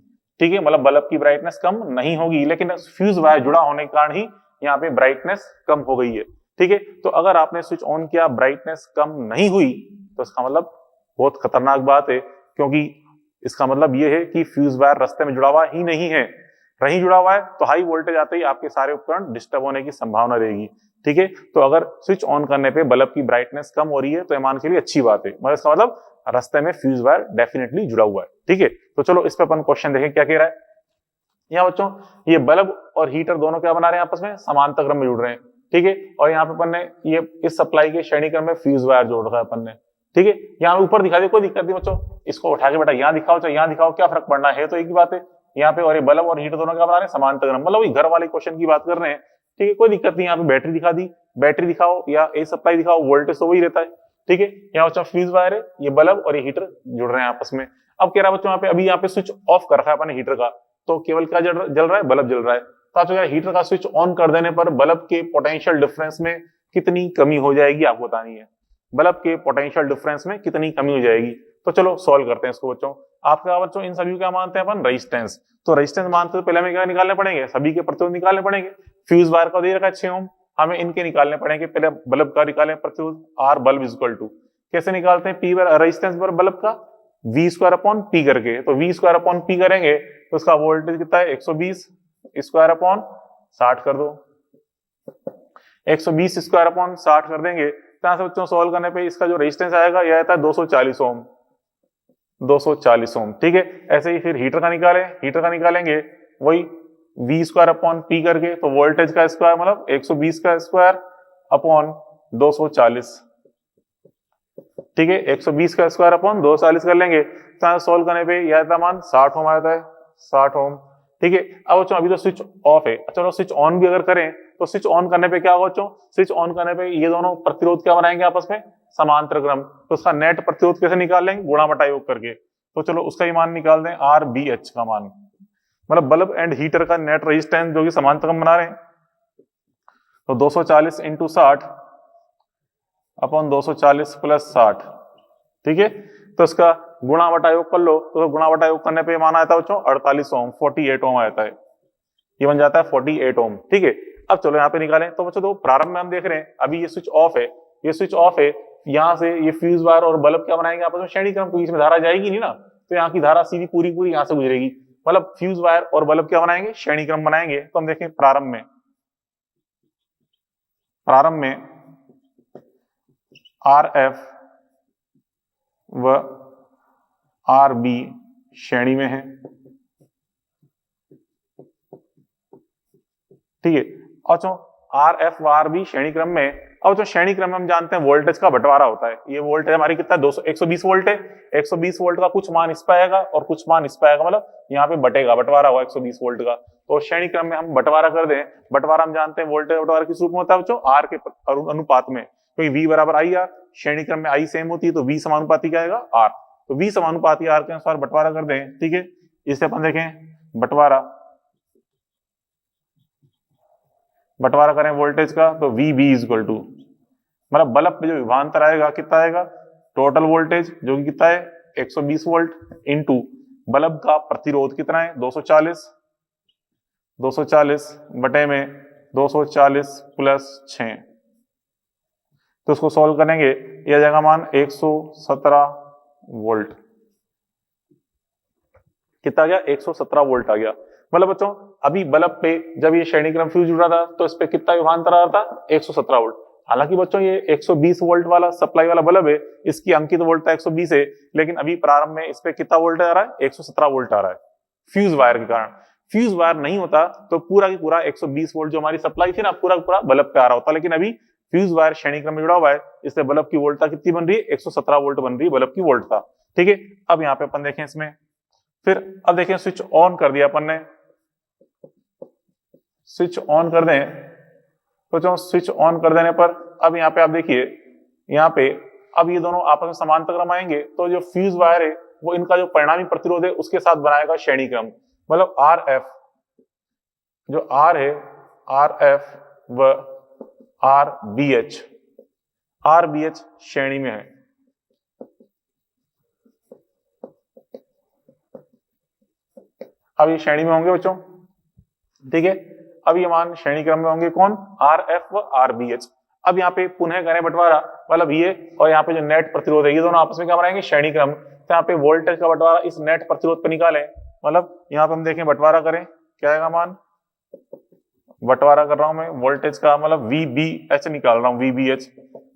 ठीक है, मतलब बल्ब की ब्राइटनेस कम नहीं होगी, लेकिन फ्यूज वायर जुड़ा होने के कारण ही यहाँ पे ब्राइटनेस कम हो गई है। ठीक है, तो अगर आपने स्विच ऑन किया, ब्राइटनेस कम नहीं हुई, तो इसका मतलब बहुत खतरनाक बात है, क्योंकि इसका मतलब यह है कि फ्यूज वायर रास्ते में जुड़ा हुआ ही नहीं है। नहीं जुड़ा हुआ है तो हाई वोल्टेज आते ही आपके सारे उपकरण डिस्टर्ब होने की संभावना रहेगी। ठीक है, तो अगर स्विच ऑन करने पे बल्ब की ब्राइटनेस कम हो रही है तो ये मान के लिए अच्छी बात है, मगर इसका मतलब रास्ते में फ्यूज वायर डेफिनेटली जुड़ा हुआ है। ठीक है, तो चलो इस पे अपन क्वेश्चन देखें क्या कह रहा है। यहाँ बच्चों ये बल्ब और हीटर दोनों क्या बना रहे हैं, आपस में समांतर क्रम में जुड़ रहे हैं। ठीक है, और यहाँ पे अपन ने ये इस सप्लाई के श्रेणी क्रम में फ्यूज वायर जोड़ रखा है अपन ने। ठीक है, यहाँ ऊपर दिखा दे, कोई दिक्कत नहीं बच्चों, इसको उठा के बेटा यहाँ दिखाओ चाहे यहाँ दिखाओ, क्या फर्क पड़ना है, तो एक ही बात है यहाँ पे। और ये बल्ब और हीटर दोनों क्या बना रहे हैं, समांतर क्रम, मतलब घर वाले क्वेश्चन की बात कर रहे हैं। ठीक है, कोई दिक्कत नहीं, यहाँ पे बैटरी दिखा दी, बैटरी दिखाओ या ए सप्लाई दिखाओ, वोल्टेज तो वही रहता है। ठीक है, यहाँ बच्चों फ्यूज वायर है, ये बल्ब और ये हीटर जुड़ रहे हैं आपस में। अब कह रहा है बच्चों यहाँ पे, अभी यहाँ पे स्विच ऑफ कर रखा है अपने हीटर का, तो केवल क्या जल रहा है, बल्ब जल रहा है। तो यार हीटर का स्विच ऑन कर देने पर बल्ब के पोटेंशियल डिफरेंस में कितनी कमी हो जाएगी आपको बतानी है, बल्ब के पोटेंशियल डिफरेंस में कितनी कमी हो जाएगी। तो चलो सॉल्व करते हैं इसको बच्चों। आपका बच्चों इन सभी क्या मानते हैं अपन, रेजिस्टेंस। तो रेजिस्टेंस मानते तो पहले हमें क्या निकालने पड़ेंगे, सभी के प्रतिरोध निकालने पड़ेंगे। फ्यूज वायर का दे रखा है 6 ओम, हमें इनके निकालने पड़ेंगे। पहले बल्ब का निकालें प्रतिरोध, R bulb is equal to, कैसे निकालते हैं, पी रेजिस्टेंस पर बल्ब का वी स्क्वायर अपॉन पी करके। तो वी स्क्वायर अपॉन पी करेंगे तो उसका वोल्टेज कितना है, 120 स्क्वायर अपॉन 60 कर दो, 120 स्क्वायर अपॉन 60 कर देंगे। यहाँ से बच्चों सॉल्व करने पे इसका जो रेजिस्टेंस आएगा यह आता है 240 ओम, 240 ओम। ठीक है, ऐसे ही फिर हीटर का निकालें, हीटर का निकालेंगे वही वी स्क्वायर अपॉन पी करके, तो वोल्टेज का स्क्वायर मतलब 120 का स्क्वायर अपॉन 240। ठीक है, 120 का स्क्वायर अपॉन 240 कर लेंगे, तो सॉल्व करने पे यह आता मान 60 ओम आता है, 60 ओम। ठीक है, अब बच्चों अभी तो स्विच ऑफ है, चलो स्विच ऑन भी अगर करें तो स्विच ऑन करने पे क्या होगा बच्चों, स्विच ऑन करने पे ये दोनों प्रतिरोध क्या बनाएंगे आपस में, समांतर क्रम। तो उसका नेट प्रतिरोध कैसे निकाल लेंगे, गुणा बटा योग करके। तो चलो उसका ही मान निकाल दें, आर बी एच का मान, मतलब बल्ब एंड हीटर का नेट रेजिस्टेंस जो कि समांतर क्रम बना रहे हैं। तो 240 इंटू 60 अपॉन 240 प्लस 60। ठीक है, तो इसका गुणा बटा योग कर लो, तो गुणा बटा योग करने पे माना आता है बच्चों 48 ओम, 48 ओम आता है, ये बन जाता है 48 ओम। ठीक है, अब चलो यहाँ पे निकालें, तो बच्चों तो प्रारंभ में हम देख रहे हैं अभी ये स्विच ऑफ है, ये स्विच ऑफ है, यहाँ से ये फ्यूज वायर और बल्ब क्या बनाएंगे आपस में, श्रेणी क्रम, क्योंकि इसमें धारा जाएगी नहीं ना, तो यहाँ की धारा सीधी पूरी पूरी यहाँ से गुजरेगी, मतलब फ्यूज वायर और बल्ब क्या बनाएंगे, श्रेणी क्रम बनाएंगे। तो हम देखें प्रारंभ में आर एफ व आर बी श्रेणी में है, ठीक है। और जो आर एफ आर बी श्रेणी क्रम में, और जो श्रेणी क्रम में हम जानते हैं वोल्टेज का बंटवारा होता है। ये वोल्टेज हमारी कितना 200 120 वोल्ट है, 120 वोल्ट का कुछ मान इस पे आएगा और कुछ मान इस पे आएगा, मतलब यहाँ पे बटेगा, बंटवारा हुआ 120 वोल्ट का। तो श्रेणी क्रम में हम बंटवारा कर दें, बंटवारा हम जानते हैं वोल्टेज बंटवारा किस रूप में होता है बच्चों, आर के अनुपात में, क्योंकि V बराबर आई आर, श्रेणी क्रम में आई सेम होती है तो V समानुपाती क्या आएगा आर, तो V समानुपाती आर के अनुसार बंटवारा कर दें। ठीक है, इससे अपन देखें बंटवारा करें वोल्टेज का, तो VB इज इक्वल टू, मतलब बल्ब पे जो विभवांतर आएगा कितना आएगा, टोटल वोल्टेज जो कि कितना है 120 वोल्ट इनटू बल्ब का प्रतिरोध कितना है 240 बटे में 240 प्लस 6, तो उसको सॉल्व करेंगे, ये आ जाएगा मान 117 वोल्ट। कितना आ गया 117 वोल्ट आ गया। मतलब बच्चों अभी बल्ब पे जब ये श्रेणी क्रम फ्यूज जुड़ा था तो इस पे कितना विभवांतर आ रहा था 117 वोल्ट। हालांकि बच्चों ये 120 वोल्ट वाला सप्लाई वाला बल्ब है, इसकी अंकित वोल्ट 120 है, लेकिन अभी प्रारंभ में इस पे कितना वोल्ट आ रहा है 117 वोल्ट आ रहा है फ्यूज वायर के कारण। फ्यूज वायर नहीं होता तो पूरा की पूरा 120 वोल्ट जो हमारी सप्लाई थी ना पूरा पूरा बल्ब पे आ रहा होता, लेकिन अभी फ्यूज वायर श्रेणी क्रम में जुड़ा हुआ है, इसलिए बल्ब की वोल्टता कितनी बन रही है 117 वोल्ट बन रही है बल्ब की वोल्टता। ठीक है, अब यहाँ पे अपन देखें इसमें, फिर अब देखें स्विच ऑन कर दिया अपन ने, स्विच ऑन कर दें तो जो स्विच ऑन कर देने पर अब यहाँ पे आप देखिए, यहाँ पे अब ये दोनों आपस में समांतर क्रम आएंगे, तो जो फ्यूज वायर है वो इनका जो परिणामी प्रतिरोध है उसके साथ बनाएगा श्रेणी क्रम, मतलब आर एफ, जो आर है आर एफ व आर बी एच श्रेणी में है। अब ये श्रेणी में होंगे बच्चों, ठीक है। अब ये मान श्रेणी क्रम में होंगे कौन, आर एफ व आर बी एच। अब यहाँ पे पुनः करें बंटवारा, मतलब ये और यहाँ पे जो नेट प्रतिरोध है ये दोनों आपस में क्या बनाएंगे श्रेणी क्रम, तो यहाँ पे वोल्टेज का बंटवारा इस नेट प्रतिरोध पे निकालें, मतलब यहाँ पे हम देखें बंटवारा करें क्या आएगा मान, बंटवारा कर रहा हूं मैं वोल्टेज का, मतलब VBH निकाल रहा हूं, VBH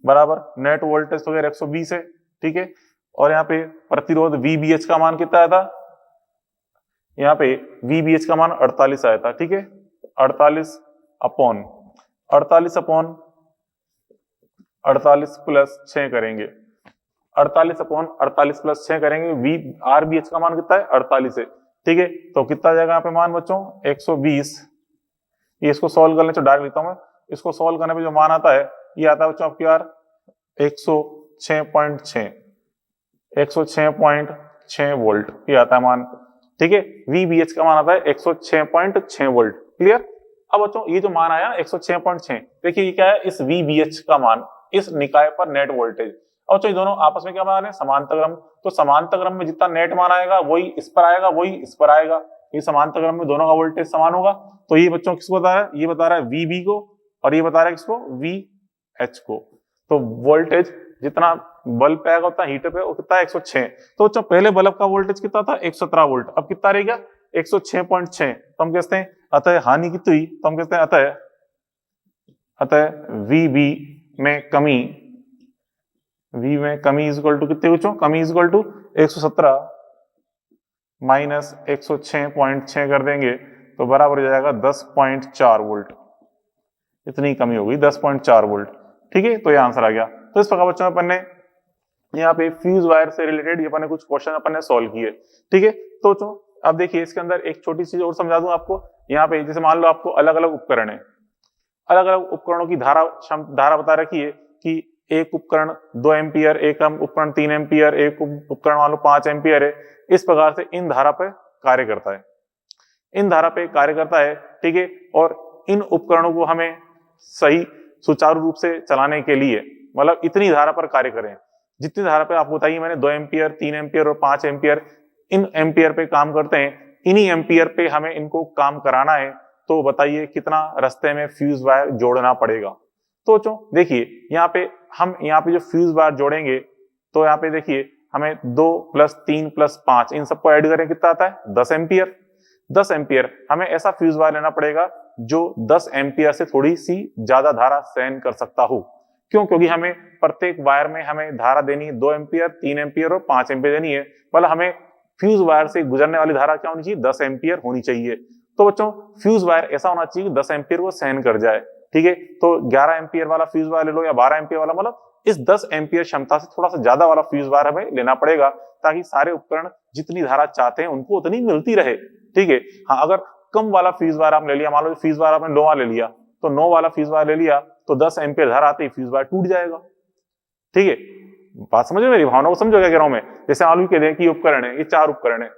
बराबर नेट वोल्टेज तो 120 है, ठीक है, और यहाँ पे प्रतिरोध VBH का मान कितना आया था, यहाँ पे VBH का मान 48 आया था, ठीक है, 48 अपॉन 48 प्लस 6 करेंगे, 48 अपॉन 48 प्लस 6 करेंगे, RBH का मान कितना है 48 है, ठीक है, तो कितना आ जाएगा यहाँ पे मान बच्चों 120। ये इसको सॉल्व करने से डायरेक्ट लिखता हूं मैं, इसको सॉल्व करने पे जो मान आता है ये आता है बच्चों आपकी यार 106.6 वोल्ट, ये आता है मान, ठीक है। VBH का मान आता है 106.6 वोल्ट, क्लियर। अब बच्चों ये जो मान आया 106.6, देखिए ये क्या है, इस VBH का मान इस निकाय पर नेट वोल्टेज, और बच्चों ये दोनों आपस में क्या बना रहे हैं समांतर क्रम, तो समांतर क्रम में जितना नेट मान आएगा वही इस पर आएगा वही इस पर आएगा, ये समांतर क्रम में दोनों का वोल्टेज समान होगा। तो ये बच्चों किसको बता रहा है, ये बता रहा है VB को, और ये बता रहा है किसको VH को। तो वोल्टेज जितना बल्ब पे आएगा उतना हीटर पे वो कितना है 106। तो बच्चों पहले बल्ब का वोल्टेज कितना था 117 वोल्ट, अब कितना रह गया 106.6, तो हम कहते हैं अतः हानि कितनी हुई, तो हम कहते हैं अतः VB में कमी, V में कमी इज इक्वल टू कितने बच्चों, कमी इज इक्वल टू 117 माइनस 106.6 कर देंगे तो बराबर हो जाएगा 10.4 वोल्ट, इतनी कमी होगी 10.4 वोल्ट, ठीक है। तो ये आंसर आ गया। तो इस प्रकार बच्चों अपन ने यहाँ पे फ्यूज वायर से रिलेटेड ये अपन ने कुछ क्वेश्चन अपन ने सॉल्व किए, ठीक है। तो अब देखिए इसके अंदर एक छोटी चीज और समझा दूं आपको, यहाँ पे जैसे मान लो आपको अलग अलग उपकरण है, अलग अलग उपकरणों की धारा बता रखी है कि एक उपकरण 2 एम्पियर, एक उपकरण 3 एम्पियर, एक उपकरण मान लो 5 एम्पियर है, इस प्रकार से इन धारा पे कार्य करता है, इन धारा पे कार्य करता है, ठीक है। और इन उपकरणों को हमें सही सुचारू रूप से चलाने के लिए मतलब इतनी धारा पर कार्य करें, जितनी धारा पे आपको बताइए मैंने 2 एम्पियर, 3 एम्पियर और 5 एम्पियर, इन एम्पियर पे काम करते हैं, इन्हीं एम्पियर पे हमें इनको काम कराना है, तो बताइए कितना रास्ते में फ्यूज वायर जोड़ना पड़ेगा। तो देखिए यहाँ पे हम यहाँ पे जो फ्यूज वायर जोड़ेंगे, तो यहाँ पे देखिए हमें 2 + 3 + 5 इन सबको ऐड करें कितना आता है 10 एम्पियर। 10 एम्पियर हमें ऐसा फ्यूज वायर लेना पड़ेगा जो 10 एम्पियर से थोड़ी सी ज्यादा धारा सहन कर सकता हो। क्यों? क्योंकि हमें प्रत्येक वायर में हमें धारा देनी है 2 एम्पियर, 3 एम्पियर और 5 एम्पियर देनी है, मतलब हमें फ्यूज वायर से गुजरने वाली धारा क्या होनी चाहिए 10 एम्पियर होनी चाहिए। तो बच्चों फ्यूज वायर ऐसा होना चाहिए कि 10 एम्पियर को सहन कर जाए, ठीक है। तो 11 एम्पियर वाला फ्यूज वायर ले लो या 12 एम्पियर वाला, मतलब इस 10 एम्पियर क्षमता से थोड़ा सा ज्यादा वाला फ्यूज वायर हमें लेना पड़ेगा, ताकि सारे उपकरण जितनी धारा चाहते हैं उनको उतनी मिलती रहे, ठीक है। हाँ, अगर कम वाला फ्यूज वायर आपने ले लिया, मान लो फ्यूज वायर आपने 9 वाला ले लिया, तो 9 वाला फ्यूज वायर ले लिया तो 10 एम्पियर धारा आते ही फ्यूज वायर टूट जाएगा, ठीक है। बात समझो, मेरी भावनाओं को समझो क्या कह रहा हूं मैं। जैसे मान लो कह दें कि उपकरण है, ये 4 उपकरण है,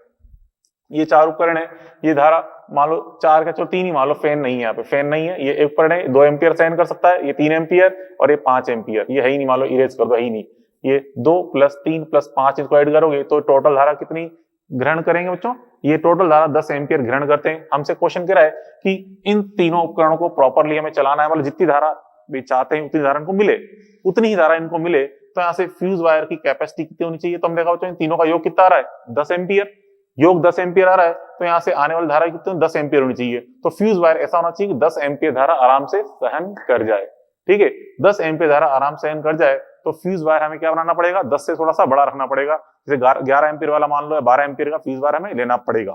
ये 4 उपकरण है, ये धारा मान लो 4 का, चलो 3 ही मान लो, फैन नहीं है, यहाँ पे फैन नहीं है, ये एक उपकरण है 2 एम्पियर सहन कर सकता है, ये 3 एम्पियर और ये 5 एम्पियर, ये है ही नहीं, मान लो इरेज कर दो, है ही नहीं। ये 2 + 3 + 5 इसको ऐड करोगे तो टोटल धारा कितनी ग्रहण करेंगे बच्चों? ये टोटल धारा 10 एम्पियर ग्रहण करते हैं। हमसे क्वेश्चन कह रहा है कि इन तीनों उपकरणों को प्रॉपरली हमें चलाना है, मतलब जितनी धारा भी चाहते हैं उतनी धारा इनको मिले, उतनी ही धारा इनको मिले। तो यहाँ से फ्यूज वायर की कैपेसिटी कितनी होनी चाहिए? तो हम देखा बच्चों इन तीनों का योग कितना आ रहा है? 10 एम्पियर। योग 10 एम्पियर आ रहा है, तो यहाँ से आने वाली धारा कितनी? 10 एम्पियर होनी चाहिए। तो फ्यूज वायर ऐसा होना चाहिए कि 10 एम्पियर धारा आराम से सहन कर जाए, ठीक है। 10 एम्पियर धारा आराम सहन कर जाए तो फ्यूज वायर हमें क्या बनाना पड़ेगा? 10 से थोड़ा सा बड़ा रखना पड़ेगा। जैसे 11 एम्पियर वाला मान लो, 12 एम्पियर का फ्यूज वायर हमें लेना पड़ेगा,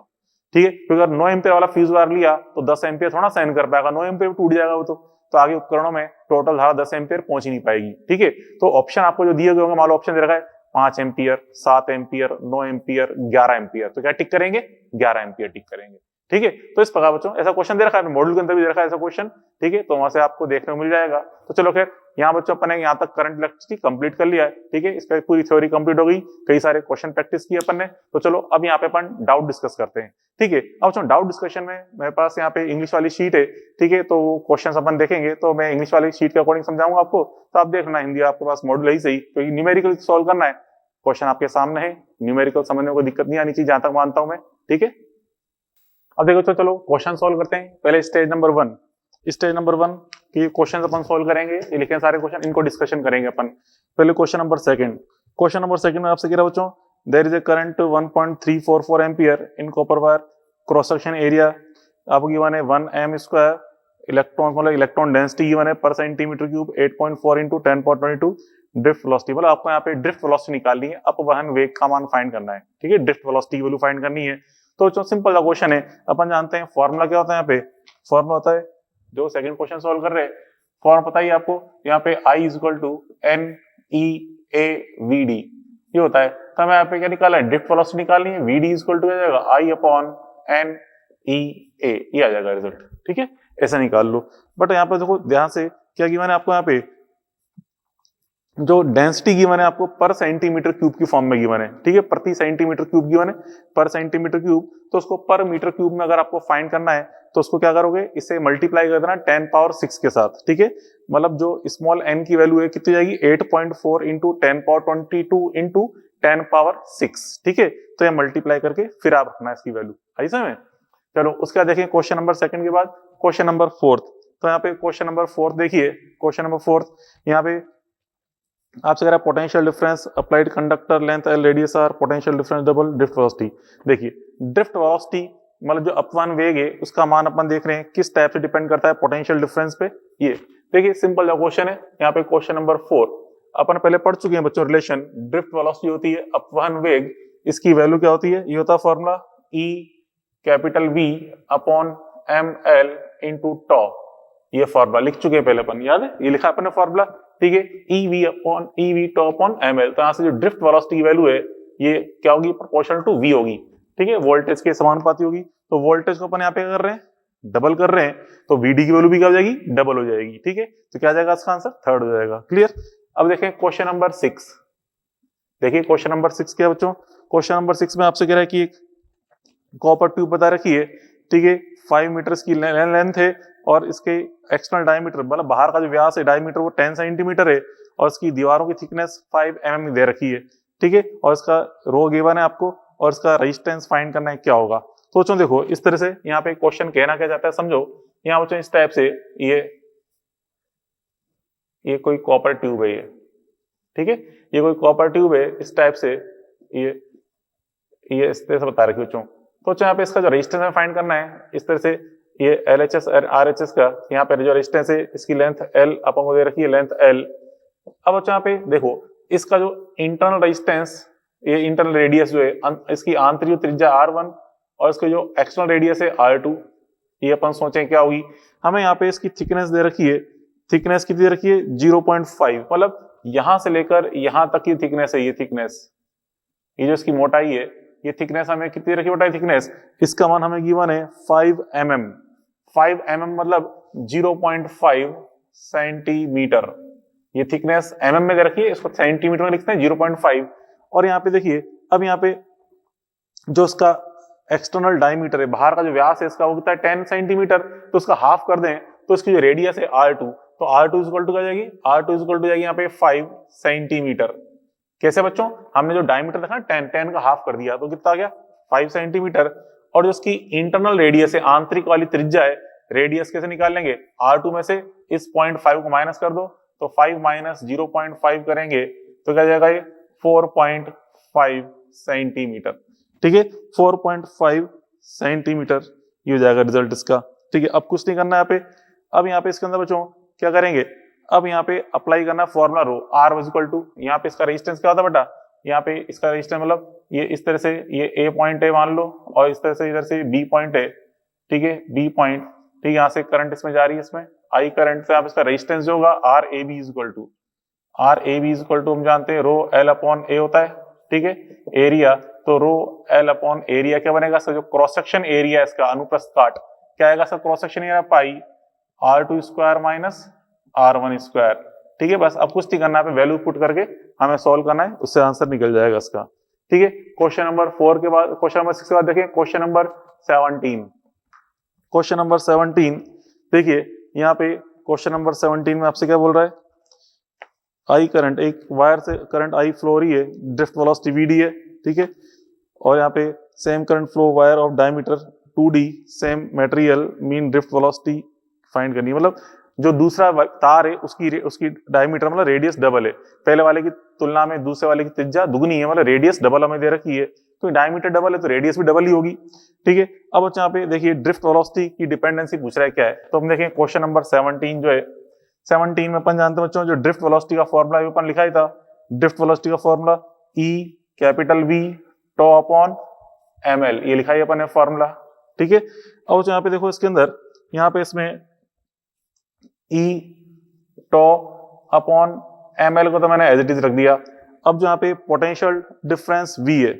ठीक है। तो अगर 9 एम्पियर वाला फ्यूज वायर लिया तो 10 एम्पियर थोड़ा सहन कर पाएगा, 9 एम्पियर टूट जाएगा वो तो आगे उपकरणों में टोटल धारा 10 एम्पियर पहुंच ही नहीं पाएगी, ठीक है। तो ऑप्शन आपको जो दिए गए होंगे, मान लो ऑप्शन दे रखा है 5 एम्पियर, 7 एम्पियर, 9 एम्पियर, 11 एम्पियर, तो क्या टिक करेंगे? 11 एम्पियर टिक करेंगे, ठीक है। तो इस प्रकार बच्चों ऐसा क्वेश्चन दे रखा है, मॉड्यूल के अंदर भी दे रखा है ऐसा क्वेश्चन, ठीक है। तो वहां से आपको देखने को मिल जाएगा। तो चलो खैर, यहाँ बच्चों अपन ने यहाँ तक करंट इलेक्ट्रिसिटी कंप्लीट कर लिया है, ठीक है। इसका पूरी थ्योरी कंप्लीट हो गई, कई सारे क्वेश्चन प्रैक्टिस किए अपन ने। तो चलो अब यहाँ पे अपन डाउट डिस्कस करते हैं, ठीक है। अब बच्चों डाउट डिस्कशन में मेरे पास यहाँ पे इंग्लिश वाली शीट है, ठीक है। तो क्वेश्चन अपन देखेंगे, तो मैं इंग्लिश वाली शीट के अकॉर्डिंग समझाऊंगा आपको, तो आप देखना हिंदी आपके पास मॉड्यूल ही सही, क्योंकि न्यूमेरिकल सॉल्व करना है। क्वेश्चन आपके सामने है, न्यूमेरिकल समझने में कोई दिक्कत नहीं आनी चाहिए, जहां तक मानता हूं मैं, ठीक है। अब देखो तो चलो क्वेश्चन सॉल्व करते हैं। पहले स्टेज नंबर 1, स्टेज नंबर 1 की क्वेश्चन अपन सॉल्व करेंगे, ये लिखे हैं सारे क्वेश्चन, इनको डिस्कशन करेंगे अपन। पहले क्वेश्चन नंबर 2, क्वेश्चन नंबर 2 में आपसे कह रहा है बच्चों, there is a current 1.344 ampere in copper wire, cross section area आपको गिवन है 1 m², इलेक्ट्रॉन मतलब इलेक्ट्रॉन डेंसिटी गिवन है पर सेंटीमीटर क्यूब 8.4 × 10⁻22, ड्रिफ्ट वेलोसिटी, मतलब आपको यहाँ पे ड्रिफ्ट वेलोसिटी निकालनी है, अपवहन वेग का मान फाइंड करना है, ठीक है। ड्रिफ्ट वेलोसिटी की वैल्यू फाइंड करनी है। तो जो सिंपल सा क्वेश्चन है, अपन जानते हैं फॉर्मूला क्या होता है। यहाँ पे फॉर्मूला होता है, जो सेकंड क्वेश्चन सॉल्व कर रहे हैं, फॉर्मूला पता ही आपको, यहाँ पे I = NEAVD ये होता है। तो हमें यहाँ पे क्या निकालना है? ड्रिफ्ट वेलोसिटी निकालनी है। VD = क्या जाएगा? I/NEA, ये आ जाएगा रिजल्ट, ठीक है। ऐसा निकाल लो। बट यहाँ पे देखो ध्यान से, क्या गिवन है आपको, यहाँ पे जो डेंसिटी गिवन है आपको पर सेंटीमीटर क्यूब की फॉर्म में गिवन है, ठीक है। प्रति सेंटीमीटर क्यूब गिवन है, पर सेंटीमीटर क्यूब, तो उसको पर मीटर क्यूब में अगर आपको फाइंड करना है तो उसको क्या करोगे? इसे मल्टीप्लाई कर देना 10⁻6 के साथ, ठीक है। मतलब जो स्मॉल n की वैल्यू है कितनी जाएगी? 8.4 × 10⁻22 × 10⁻6, ठीक है। तो ये मल्टीप्लाई करके फिर आप रखना इसकी वैल्यू, आई समझ? चलो उसके बाद देखिए क्वेश्चन नंबर 2 के बाद क्वेश्चन नंबर 4। तो यहाँ पे क्वेश्चन नंबर 4 देखिए, क्वेश्चन नंबर 4 यहाँ पे आपसे कह रहा है potential difference applied conductor length L radius R, potential difference double drift velocity. देखिए ड्रिफ्ट वेलोसिटी मतलब जो अपवन वेग है उसका मान अपन देख रहे हैं किस टाइप से डिपेंड करता है? पोटेंशियल डिफरेंस पे। ये देखिए सिंपल जो क्वेश्चन है, यहाँ पे क्वेश्चन नंबर 4 अपन पहले पढ़ चुके हैं बच्चों। रिलेशन ड्रिफ्ट वेलोसिटी होती है अपवन वेग, इसकी वैल्यू क्या होती है? ये होता है फॉर्मूला E⁻V/ml × τ। ये फॉर्मूला लिख चुके हैं पहले अपन, याद है? ये लिखा अपन ने फॉर्मूला, ठीक है। EV/ml। तो यहाँ से जो ड्रिफ्ट वेलोसिटी की वैल्यू है ये क्या होगी? प्रोपोर्शनल टू V होगी, ठीक है। वोल्टेज के समानुपाती होगी। तो वोल्टेज को अपन यहाँ पे कर रहे हैं, डबल कर रहे हैं, तो VD की वैल्यू भी क्या हो जाएगी? डबल हो जाएगी, ठीक है। तो क्या जाएगा इसका आंसर? 3rd हो जाएगा। क्लियर? अब देखें क्वेश्चन नंबर 6। देखिए क्वेश्चन नंबर 6 क्या बच्चों? क्वेश्चन नंबर 6 में आपसे कह रहा है कि एक कॉपर ट्यूब बता रखी है, ठीक है। 5 मीटर की लेंथ है और इसके एक्सटर्नल डायमीटर मतलब बाहर का जो व्यास है डायमीटर वो 10 सेंटीमीटर है और इसकी दीवारों की थिकनेस 5 mm दे रखी है, ठीक है। और इसका रो गिवन है आपको और इसका रेजिस्टेंस फाइंड करना है, क्या होगा? तो बच्चों देखो इस तरह से यहाँ पे क्वेश्चन कहना क्या चाहता है समझो। यहाँ बच्चों इस टाइप से ये कोई कॉपर ट्यूब है, ये ठीक है। ये कोई कॉपर ट्यूब है इस टाइप से, ये इस तरह से बता रखी बच्चों। तो यहाँ पे इसका जो रेजिस्टेंस है फाइंड करना है इस तरह से, ये LHS और RHS का यहाँ पे जो रेजिस्टेंस है इसकी लेंथ L अपन को दे रखी है, लेंथ L। अब यहाँ पे देखो इसका जो इंटरनल रेजिस्टेंस, ये इंटरनल रेडियस जो है इसकी आंतरिक त्रिज्या R1 और इसका जो एक्सटर्नल रेडियस है R2, ये अपन सोचें क्या होगी, हमें यहाँ पे इसकी थिकनेस दे रखी है, थिकनेस कितनी दे रखी है 0.5, मतलब यहां से लेकर यहां तक की थिकनेस है, ये थिकनेस, ये जो इसकी मोटाई है, ये थिकनेस हमें कितनी रखी मोटाई थिकनेस, इसका मान हमें गिवन है 5 mm, 5 mm मतलब 0.5 सेंटीमीटर, ये थिकनेस mm में दे रखी है, इसको सेंटीमीटर में लिखते हैं 0.5। और यहाँ पे देखिए, अब यहाँ पे जो इसका एक्सटर्नल डायमीटर है, बाहर का जो व्यास है इसका, वो कितना है 10 सेंटीमीटर, तो उसका हाफ कर दें तो इसकी जो रेडियस है R2, तो R2 इक्वल टू क्या जाएगी, R2 इक्वल टू जाएगी यहाँ पे 5 सेंटीमीटर। कैसे बच्चों, हमने जो डायमीटर देखा 10 का हाफ कर दिया तो कितना आ गया 5 सेंटीमीटर। और जो उसकी इंटरनल रेडियस है, आंतरिक वाली त्रिज्या है, रेडियस कैसे निकाल लेंगे, R2 में से इस 0.5 को माइनस कर दो, तो 5 माइनस 0.5 करेंगे तो क्या जाएगा ये 4.5 सेंटीमीटर। ठीक है, 4.5 सेंटीमीटर ये हो जाएगा रिजल्ट इसका। ठीक है, अब कुछ नहीं करना है यहाँ पे, अब यहाँ पे इसके अंदर बच्चों क्या करेंगे, अब यहाँ पे अप्लाई करना formula rho R equal to, यहाँ पे इसका रेजिस्टेंस क्या होता है बेटा, यहाँ पे इसका रेजिस्टेंस मतलब ये इस तरह से ये A पॉइंट है मान लो, और इस तरह से इधर से B पॉइंट है, ठीक है B पॉइंट, ठीक है, यहाँ से करंट इसमें जा रही है, इसमें I करंट, से आप इसका रेजिस्टेंस जो होगा RAB equal to, RAB equal to हम जानते हैं रो L अपॉन A होता है, ठीक है, एरिया, तो रो L अपॉन एरिया क्या बनेगा सर, जो क्रॉस सेक्शन एरिया है इसका, अनुप्रस्थ काट क्या आएगा sir, cross section area pi R2 square minus R1 square. ठीक है, बस अब कुछ नहीं करना है, वैल्यू पुट करके हमें सॉल्व करना है, उससे आंसर निकल जाएगा इसका। ठीक है, क्वेश्चन नंबर 4 के बाद, क्वेश्चन नंबर 6 के बाद देखिए क्वेश्चन नंबर 17। क्वेश्चन नंबर 17 देखिए, यहाँ पे क्वेश्चन नंबर 17 में आपसे क्या बोल रहा है, आई करंट, एक वायर से करंट आई फ्लो हो रही है, ड्रिफ्ट वेलोसिटी VD है, ठीक है, और यहाँ पे same current flow wire of diameter 2D, same material, mean drift velocity find करनी है, मतलब जो दूसरा तार है उसकी डायमीटर मतलब रेडियस डबल है, पहले वाले की तुलना में दूसरे वाले की त्रिज्या दुगनी है, मतलब रेडियस डबल हमें दे रखी है, तो डायमीटर डबल है तो रेडियस भी डबल ही होगी। ठीक है, अब यहाँ पे देखिए ड्रिफ्ट वेलोसिटी की डिपेंडेंसी पूछ रहा है क्या है, तो हम देखें क्वेश्चन नंबर 17 जो है, 17 में अपन जानते हैं बच्चों, जो ड्रिफ्ट वेलोसिटी का फॉर्मूला अपन लिखा ही था, ड्रिफ्ट वेलोसिटी का फॉर्मूला E कैपिटल V टॉ अपॉन ml, ये लिखा ही अपन ने फॉर्मूला। ठीक है, अब यहाँ पे देखो इसके अंदर, यहाँ पे इसमें E टॉ अपॉन ml को तो मैंने एज इट इज रख दिया। अब जो यहाँ पे पोटेंशियल डिफरेंस V है,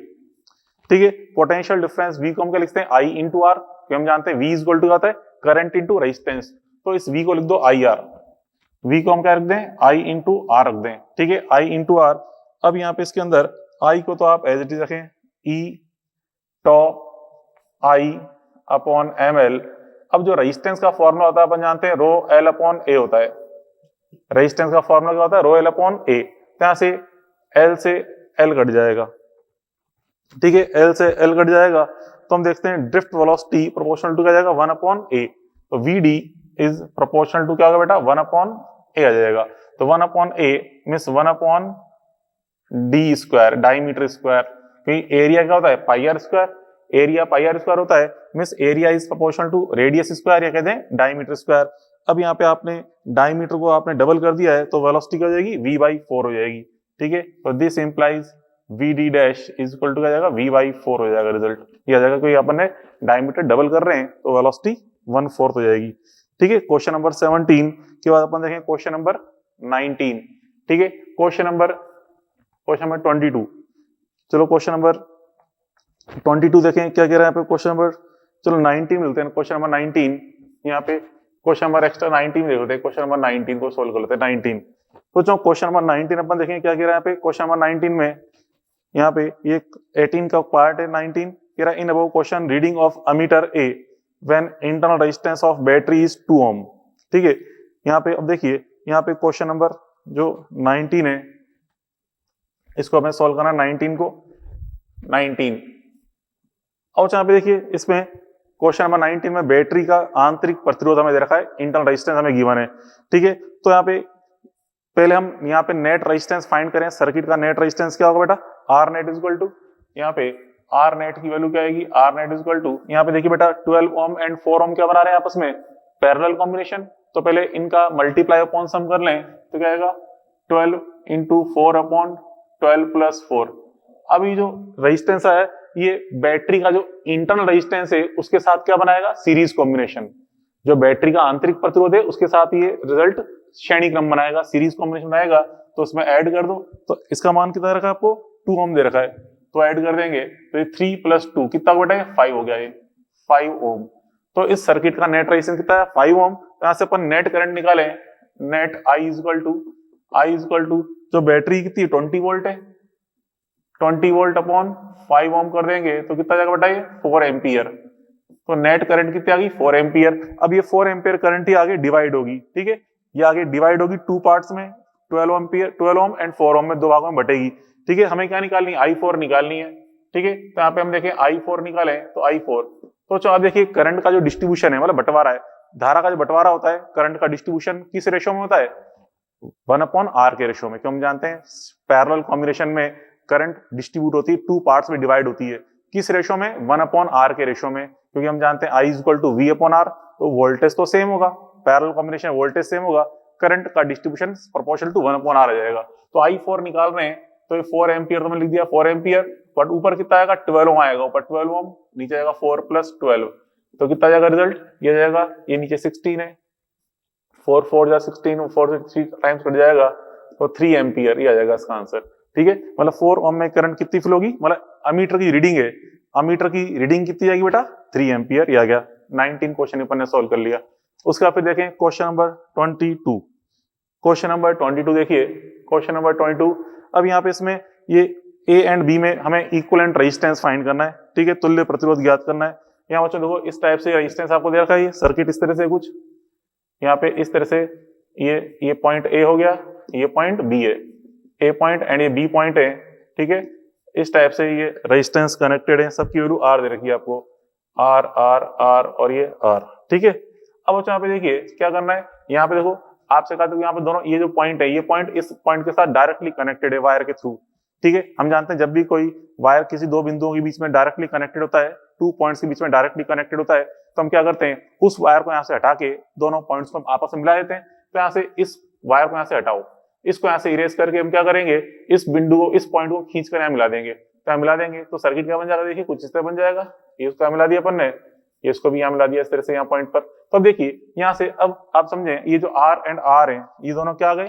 ठीक है, पोटेंशियल डिफरेंस V को हम क्या लिखते हैं I इंटू R, हम जानते हैं V इक्वल टू आता है करंट इंटू रेजिस्टेंस, तो इस V को लिख दो IR, V को हम क्या रख दें I इंटू R रख दें, ठीक है, I इंटू R। अब यहाँ पे इसके अंदर I को तो आप एज इट इज रखें E tau I upon ml। अब जो रेजिस्टेंस का फॉर्मूला होता है अपन जानते हैं रो L अपॉन A होता है, रेजिस्टेंस का फॉर्मूला क्या होता है रो L अपॉन A, यहां से L से L कट जाएगा, ठीक है, L से L कट जाएगा, तो हम देखते हैं ड्रिफ्ट वेलोसिटी प्रोपोर्शनल टू क्या जाएगा 1 अपॉन A, तो VD इज प्रोपोर्शनल टू क्या होगा बेटा 1 अपॉन A आ जाएगा, तो 1 upon A means 1 upon D square, diameter square, क्योंकि एरिया क्या होता है pi R square, area pi R square होता है, means area is proportional to radius square या कहते हैं डायमीटर स्क्वायर। अब यहाँ पे आपने डायमीटर को आपने डबल कर दिया है, तो वेलोसिटी क्या हो जाएगी V/4 हो जाएगी। ठीक है, तो this implies VD dash is equal to क्या जाएगा V/4 हो जाएगा रिजल्ट, ये आ जाएगा, क्योंकि अपन ने डायमीटर डबल कर रहे हैं तो वेलोसिटी 1/4 हो जाएगी। ठीक है, क्वेश्चन नंबर 17 के बाद अपन देखें क्वेश्चन नंबर 19। ठीक है, क्वेश्चन नंबर 22। चलो क्वेश्चन नंबर 22 देखें क्या कह रहा है यहाँ पे क्वेश्चन नंबर, चलो 19 मिलते हैं, क्वेश्चन नंबर 19, यहाँ पे क्वेश्चन नंबर एक्स्ट्रा 19 देख लेते हैं, क्वेश्चन नंबर 19 को सोल्व कर लेते हैं। 19 तो जो क्वेश्चन नंबर 19 अपन देखें क्या कह रहा है यहाँ पे क्वेश्चन नंबर 19 में, यहाँ पे ये 18 का पार्ट है, 19 कह रहा है in above question reading of ammeter A when internal resistance of battery is 2 ohm। ठीक है, यहाँ पे अब देखिए, यहाँ पे क्वेश्चन नंबर जो 19 है इसको हमें सोल्व करना है, 19 को 19। और यहाँ पे देखिए इसमें क्वेश्चन नंबर 19 में बैटरी का आंतरिक प्रतिरोध हमें दे रखा है, इंटरनल रेजिस्टेंस हमें गिवन है। ठीक है, तो यहाँ पे पहले हम यहाँ पे नेट रेजिस्टेंस फाइंड करें, सर्किट का नेट रेजिस्टेंस क्या होगा बेटा आर नेट इक्वल टू, यहाँ पे आर नेट की वैल्यू क्या आएगी, आर नेट इक्वल टू, यहाँ पे देखिए बेटा 12 ohm एंड 4 ohm क्या बना रहे हैं आपस में पैरेलल कॉम्बिनेशन, तो पहले इनका मल्टीप्लाई अपॉन सम कर लें तो क्या आएगा 12 इंटू 4 अपॉन 12 प्लस 4। अब ये जो रेजिस्टेंस है ये बैटरी का जो इंटरनल रेजिस्टेंस है उसके साथ क्या बनाएगा, सीरीज कॉम्बिनेशन। जो बैटरी का आंतरिक प्रतिरोध है उसके साथ ये रिजल्ट श्रेणी क्रम बनाएगा, सीरीज कॉम्बिनेशन बनाएगा। तो उसमें ऐड कर दो, तो इसका मान कितना रखा आपको, 2 ओम दे रखा है, तो ऐड कर देंगे तो ये 3 + 2 कितना बेटा है, 5 हो गया, ये 5 ओम। तो इस सर्किट का नेट रेजिस्टेंस कितना है, 5 ओम। यहां से अपन नेट करंट निकाले, नेट I इक्वल टू जो बैटरी कितनी 20 वोल्ट है, 20 वोल्ट अपॉन 5 ओम कर देंगे तो कितना जाएगा बेटा, ये 4 एम्पियर। तो नेट करंट कितनी आ गई, 4 एम्पियर। अब ये 4 एम्पियर करंट ही आगे डिवाइड होगी, ठीक है, ये आगे डिवाइड होगी 2 पार्ट्स में, 12 एम्पियर, 12 ओम एंड 4 ओम में 2 भागों में बटेगी, ठीक है। हमें क्या निकालनी है, I4 निकालनी है, ठीक है। तो यहाँ पे हम देखें I4 निकाले, तो I4, तो चलो आप देखिए करंट का जो डिस्ट्रीब्यूशन है, मतलब बंटवारा है, धारा का जो बंटवारा होता है, करंट का डिस्ट्रीब्यूशन किस रेशो में होता है, 1/R के रेशो में। क्यों, हम जानते हैं पैरेलल कॉम्बिनेशन में करंट डिस्ट्रीब्यूट होती है, 2 पार्ट्स में डिवाइड होती है, किस रेशो में, 1/R के रेशो में। क्योंकि हम जानते हैं I = V/R, तो वोल्टेज तो सेम होगा, पैरेलल कॉम्बिनेशन वोल्टेज सेम होगा, करंट का डिस्ट्रीब्यूशन प्रोपोर्शनल टू 1/R आ जाएगा। तो I4 निकाल रहे हैं, तो ये 4 एम्पियर तो मैंने लिख दिया, 4 एम्पियर, बट ऊपर कितना आएगा, 12 ओम आएगा, ऊपर 12 ओम, नीचे आएगा 4 + 12, तो कितना जाएगा रिजल्ट, ये जाएगा, ये नीचे 16 है, 4 4 जा 16, 4 से 3 टाइम्स कट जाएगा, तो 3 एम्पियर, ये आ जाएगा इसका आंसर, ठीक है। मतलब 4 ओम में करंट कितनी फ्लो होगी, मतलब अमीटर की रीडिंग है, अमीटर की रीडिंग कितनी जाएगी बेटा, 3 एम्पियर, ये आ गया। 19 क्वेश्चन अपन ने सॉल्व कर लिया। उसके बाद फिर देखें क्वेश्चन नंबर 22। क्वेश्चन नंबर 22 देखिए, क्वेश्चन नंबर 22, अब यहाँ पे इसमें ये ए एंड बी में हमें इक्विवेलेंट रेजिस्टेंस फाइंड करना है, ठीक है, तुल्य प्रतिरोध ज्ञात करना है। यहाँ बच्चों देखो इस टाइप से रेजिस्टेंस आपको दे रखा है, ये सर्किट इस तरह से कुछ, यहाँ पे इस तरह से ये पॉइंट ए हो गया, ये पॉइंट बी है, ए पॉइंट एंड ये बी पॉइंट है, ठीक है। इस टाइप से ये रेजिस्टेंस कनेक्टेड है, सबकी वैल्यू आर दे रखी है आपको, आर आर आर और ये आर, ठीक है। अब बच्चों यहाँ पे देखिए क्या करना है, यहाँ पे देखो आपसे कहा था यहाँ पे दोनों ये जो पॉइंट है, ये पॉइंट इस पॉइंट के साथ डायरेक्टली कनेक्टेड है वायर के थ्रू, ठीक है। हम जानते हैं जब भी कोई वायर किसी दो बिंदुओं के बीच में डायरेक्टली कनेक्टेड होता है, 2 पॉइंट्स के बीच में डायरेक्टली कनेक्टेड होता है, तो हम क्या करते हैं, उस वायर को यहाँ से हटा के दोनों पॉइंट्स को आपस में मिला देते हैं। तो यहाँ से इस वायर को यहाँ से हटाओ, इसको यहाँ से इरेज करके हम क्या करेंगे, इस बिंदु को, इस पॉइंट को खींच कर यहाँ मिला देंगे। तो यहाँ मिला देंगे तो सर्किट क्या बन जाएगा, देखिए कुछ इस तरह बन जाएगा, ये उसको यहाँ मिला दिया अपन ने, ये इसको भी यहाँ मिला दिया इस तरह से यहाँ पॉइंट पर। तो अब देखिए यहाँ से, अब आप समझे ये जो आर एंड आर है, ये दोनों क्या आ गए,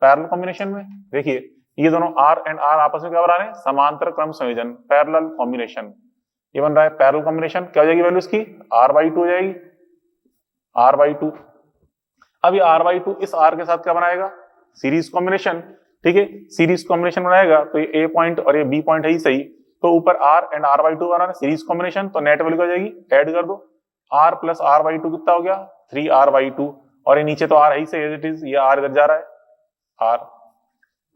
पैरेलल कॉम्बिनेशन में। देखिए ये दोनों आर एंड आर आपस में क्या बना रहे हैं, समांतर क्रम संयोजन, पैरेलल कॉम्बिनेशन, ये बन रहा है पैरेलल कॉम्बिनेशन। क्या हो जाएगी वैल्यू इसकी, r/2 हो जाएगी, r/2। अब ये r/2 इस r के साथ क्या बनाएगा, सीरीज कॉम्बिनेशन, ठीक है, सीरीज कॉम्बिनेशन बनाएगा। तो ये ए पॉइंट और ये बी पॉइंट है ही सही, तो ऊपर r एंड r/2 बना रहा है सीरीज कॉम्बिनेशन, तो नेट वैल्यू क्या हो जाएगी, ऐड कर दो, r + r/2 कितना हो गया, 3r/2, और ये नीचे तो r है ही सही, एज इट इज, ये r इधर जा रहा है, r,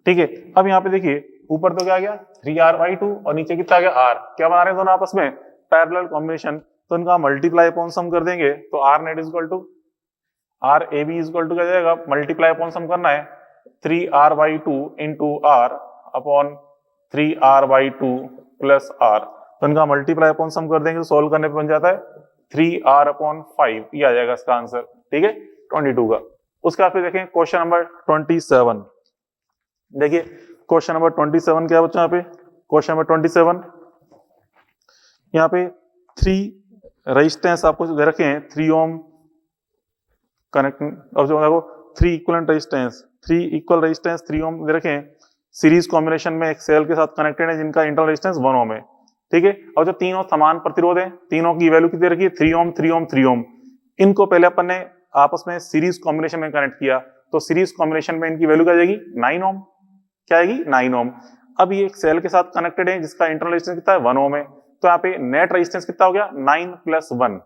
ठीक है। अब यहाँ पे देखिए ऊपर तो क्या आ गया, 3r/2 और नीचे कितना आ गया, r, क्या बना रहे हैं दोनों आपस में, पैरेलल कॉम्बिनेशन। तो इनका मल्टीप्लाई अपॉन सम कर देंगे, तो r net = RAB क्या जाएगा, मल्टीप्लाई अपॉन सम करना है, 3r/2 into r upon 3r/2 + r। तो इनका मल्टीप्लाई अपॉन सम कर देंगे तो सोल्व करने पे बन जाता है 3r/5, ये आ जाएगा इसका आंसर, ठीक है, 22 का। उसका फिर देखें क्वेश्चन नंबर 27। देखिए क्वेश्चन नंबर 27 क्या है बच्चों, यहाँ पे क्वेश्चन नंबर 27, यहाँ पे 3 रेजिस्टेंस आपको दे रखे हैं, 3 ओम कनेक्ट, अब जो देखो 3 इक्विवेलेंट रेजिस्टेंस, 3 इक्वल रेजिस्टेंस 3 ओम दे रखे हैं, सीरीज कॉम्बिनेशन में एक सेल के साथ कनेक्टेड है जिनका इंटरनल रेजिस्टेंस 1 ओम है, ठीक है। और जो तीनों समान प्रतिरोध है, तीनों की वैल्यू कितनी रखी है, 3 ओम 3 ओम 3 ओम। इनको पहले अपन ने आपस में सीरीज कॉम्बिनेशन में कनेक्ट किया, तो सीरीज कॉम्बिनेशन में इनकी वैल्यू क्या जाएगी, 9 ओम, क्या आएगी, 9 ओम। अब ये एक सेल के साथ कनेक्टेड है जिसका इंटरनल रेजिस्टेंस कितना है, 1 ओम है, तो यहाँ पे नेट रेजिस्टेंस कितना हो गया, 9 + 1।